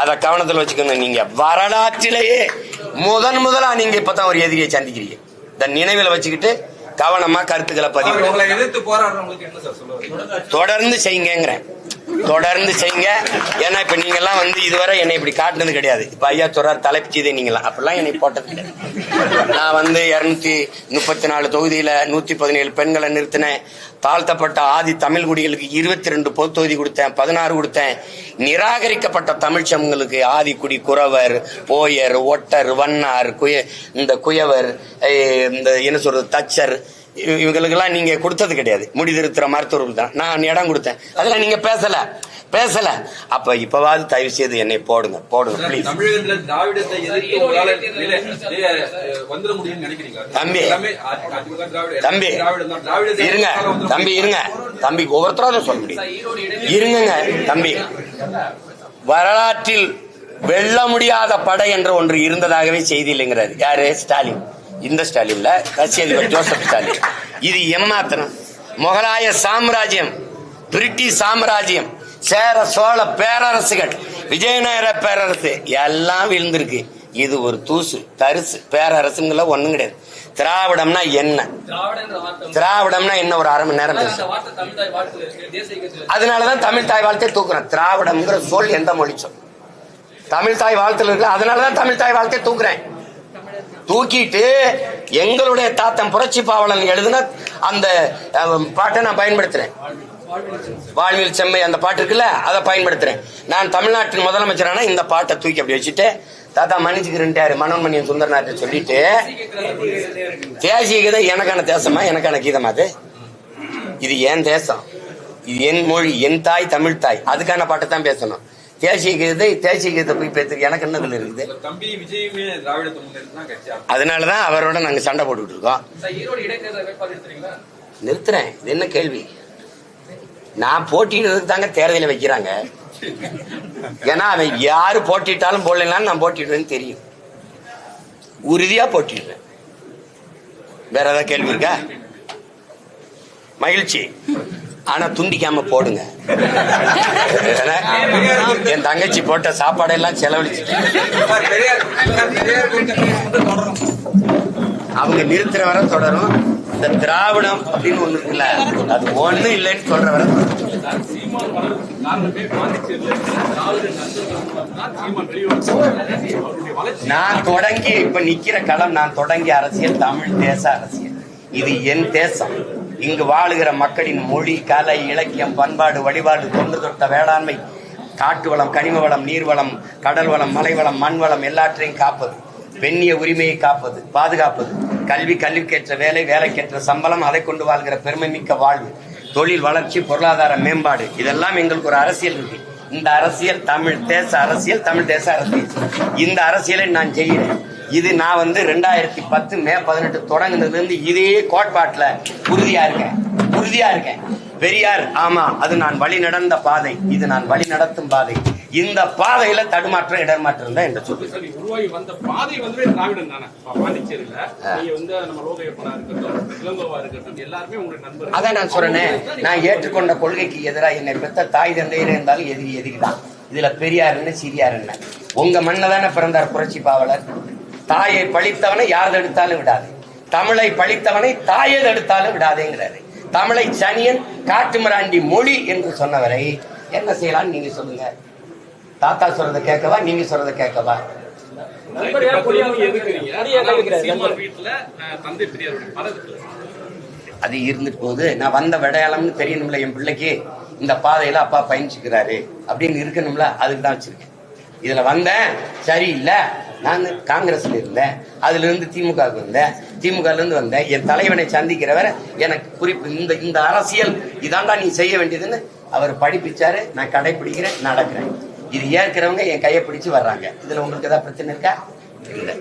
அத கவனத்தில் வச்சுக்கோங்க. நீங்க வரலாற்றிலேயே முதலா நீங்க இப்பதான் ஒரு எதிரியை சந்திக்கிறீங்க. இந்த நினைவில் வச்சுக்கிட்டு கவனமா கருத்துக்களை பதிவு. உங்களை எதிர்த்து போராடுறவங்களுக்கு என்ன சார் சொல்லுவாங்க? தொடர்ந்து செய்யுங்கிறேன், தொடர்ந்து செய்யுங்க. ஏன்னா இப்ப நீங்க எல்லாம் இதுவரை என்னை இப்படி காட்டுனது கிடையாது. இப்ப ஐயா சொல்றாரு தலைப்பிச்சதே நீங்களாம், அப்படிலாம் என்னை போட்டது கிடையாது. நான் 234 தொகுதியில 117 பெண்களை நிறுத்தினேன். தாழ்த்தப்பட்ட ஆதி தமிழ் குடிகளுக்கு 22 பொது தொகுதி கொடுத்தேன், 16 கொடுத்தேன். நிராகரிக்கப்பட்ட தமிழ் சமூகங்களுக்கு ஆதிக்குடி, குறவர், போயர், ஒட்டர், வண்ணார், இந்த குயவர், இந்த என்ன சொல்றது தச்சர், இவங்களுக்கெல்லாம் நீங்க கொடுத்தது கிடையாது. முடிதிருத்துற மருத்துவர்கள் தான் நான் இடம் கொடுத்தேன். அதெல்லாம் நீங்க பேசல. அப்ப இப்பவாது தயவு செய்து என்னை போடுங்க ப்ளீஸ். தமிழகத்துல திராவிடத்தை எதிர்த்து உங்களால வந்துட முடியும்னு நினைக்கிறீங்க? தம்பி இருங்க தம்பி, ஒவ்வொருத்தரும் சொல்ல முடியும். இருங்க தம்பி, வரலாற்றில் வெல்ல முடியாத படை என்ற ஒன்று இருந்ததாகவே செய்தி இல்லைங்கிறாரு. யாரு? ஸ்டாலின். இந்த ஸ்டாலின்ல ரஷ்ய அதிபர் ஜோசப் ஸ்டாலின். இது ஏமாத்தனம். முகலாய சாம்ராஜ்யம், பிரிட்டிஷ் சாம்ராஜ்யம், சேர சோழ பேரரசுகள், விஜயநகர பேரரசு எல்லாம் விழுந்திருக்கு. இது ஒரு தூசு தரிசு. பேரரசுங்கள ஒண்ணும் கிடையாது. திராவிடம்னா என்ன? திராவிடம்னா என்ன? ஒரு அரை மணி நேரம் பேசு. அதனாலதான் தமிழ் தாய் வாழ்த்தை தூக்குறேன். திராவிடம்ங்கிற சொல் எந்த மொழி சொல்? தமிழ் தாய் வாழ்த்துல இருக்கு. அதனாலதான் தமிழ் தாய் வாழ்த்தை தூக்குறேன். தூக்கிட்டு எங்களுடைய தாத்தன் புரட்சி பாவலன் எழுதின அந்த பாட்டை நான் பயன்படுத்துறேன். வாழ்வில் செம்மை அந்த பாட்டு இருக்குல்ல, அதை பயன்படுத்துறேன். நான் தமிழ்நாட்டின் முதலமைச்சரான இந்த பாட்டை தூக்கி அப்படி வச்சுட்டு தாத்தா மன்னிச்சுக்கிறேன்ட்டாரு மனோன்மணியன் சுந்தரநாட்டை சொல்லிட்டு, தேசிய கீதம் எனக்கான தேசமா, எனக்கான கீதமா? அது இது என் தேசம், இது என் மொழி, என் தாய் தமிழ் தாய். அதுக்கான பாட்டை தான் பேசணும். தேசிய கீதத்தை போய் பேசுறது எனக்கு என்னதுல இருக்குது? தம்பி விஜயுமே திராவிடத்தை முன்னெடுத்து கட்சி. அதனாலதான் அவரோட நாங்க சண்டை போட்டுட்டு இருக்கோம். நிறுத்துறேன். இது என்ன கேள்வி? நான் போட்டிடுறதுக்கு தாங்க தேர்தலை வைக்கிறாங்க. ஏன்னா அவன் யாரு போட்டிட்டாலும் போடலாம், நான் போட்டிடுவேன்னு தெரியும். உறுதியா போட்டிடுறேன். வேற ஏதாவது கேள்வி இருக்கா? மகிழ்ச்சி. ஆனா துண்டிக்காம போடுங்க. என் தங்கச்சி போட்ட சாப்பாடெல்லாம் செலவழிச்சுட்டு அவங்க நிறுத்துற வரை தொடரும். இந்த திராவிடம் அப்படின்னு ஒண்ணு இருக்குல்ல, அது ஒண்ணு இல்லைன்னு சொல்ற வரை நான் தொடங்கி இப்ப நிக்கிற களம், நான் தொடங்கிய அரசியல் தமிழ் தேச அரசியல். இது என் தேசம். இங்கு வாழுகிற மக்களின் மொழி, கலை, இலக்கியம், பண்பாடு, வழிபாடு, தொன்று தொட்ட வேளாண்மை, காட்டு வளம், கனிம வளம், நீர்வளம், கடல் வளம், மலை வளம், மண் வளம் எல்லாற்றையும் காப்பது, பெண்ணிய உரிமையை காப்பது, பாதுகாப்பது, கல்விக்கேற்ற வேலை, வேலைக்கேற்ற சம்பளம், அதை கொண்டு வாழ்கிற பெருமை மிக்க வாழ்வு, தொழில் வளர்ச்சி, பொருளாதார மேம்பாடு, இதெல்லாம் எங்களுக்கு ஒரு அரசியல் இருக்கு. இந்த அரசியல் தமிழ் தேச அரசியல், தமிழ் தேச அரசியல். இந்த அரசியலை நான் செய்கிறேன். இது நான் 2010 மே 18 தொடங்கினதுல இருந்து இதே கோட்பாட்டுல உறுதியா இருக்கேன். பெரியார், ஆமா, அது நான் வழி நடந்த பாதை, இது நான் வழி நடத்தும் பாதை. இந்த பாதையில தடுமாற்றம் இடர்மாற்றம் தான் என்று சொல்லி உருவாகி வந்த பாதை திராவிடம் தானே. பாண்டிச்சேரியில நீங்க நம்ம லோகையப்பனா இருக்கட்டும், இளங்கோவா இருக்கட்டும், எல்லாருமே உங்களுக்கு நண்பர். அதான் நான் சொல்றேன். நான் ஏற்றுக்கொண்ட கொள்கைக்கு எதிராக என்னை பெற்ற தாய் தந்தையரே இருந்தாலும் எதிரிதான். இதுல பெரியார் என்ன சிறியார் என்ன? உங்க மண்ண தானே பிறந்தார் புரட்சி பாவலர். தாயை பழித்தவனை யார் தடுத்தாலும் விடாது, தமிழை பழித்தவனை தாயை தடுத்தாலும் விடாதேங்கிறாரு. தமிழை சனியன், காட்டுமிராண்டி மொழி என்று சொன்னவரை என்ன செய்யலாம் நீங்க சொல்லுங்க. தாத்தா சொல்றத கேட்கவா, நீங்க சொல்றத கேட்கவா? அது இருந்துட்டு போகுது. நான் வந்த விடையாளம்னு தெரியணும்ல என் பிள்ளைக்கு. இந்த பாதையில அப்பா பயணிச்சுக்கிறாரு அப்படின்னு இருக்கணும்ல, அதுக்கு தான் வச்சிருக்கேன். இதுல வந்தேன் சரியில்லை. நான் காங்கிரஸ்ல இருந்தேன், அதுல இருந்து திமுகவுக்கு வந்தேன், திமுகல இருந்து வந்தேன். என் தலைவனை சந்திக்கிறவரை எனக்கு குறிப்பு இந்த அரசியல் இதாண்டா நீ செய்ய வேண்டியதுன்னு அவர் படிப்பிச்சாரு. நான் கடைபிடிக்கிறேன், நடக்கிறேன். இது ஏற்கிறவங்க என் கையை பிடிச்சு வர்றாங்க. இதுல உங்களுக்கு ஏதாவது பிரச்சனை இருக்கா? இல்லை.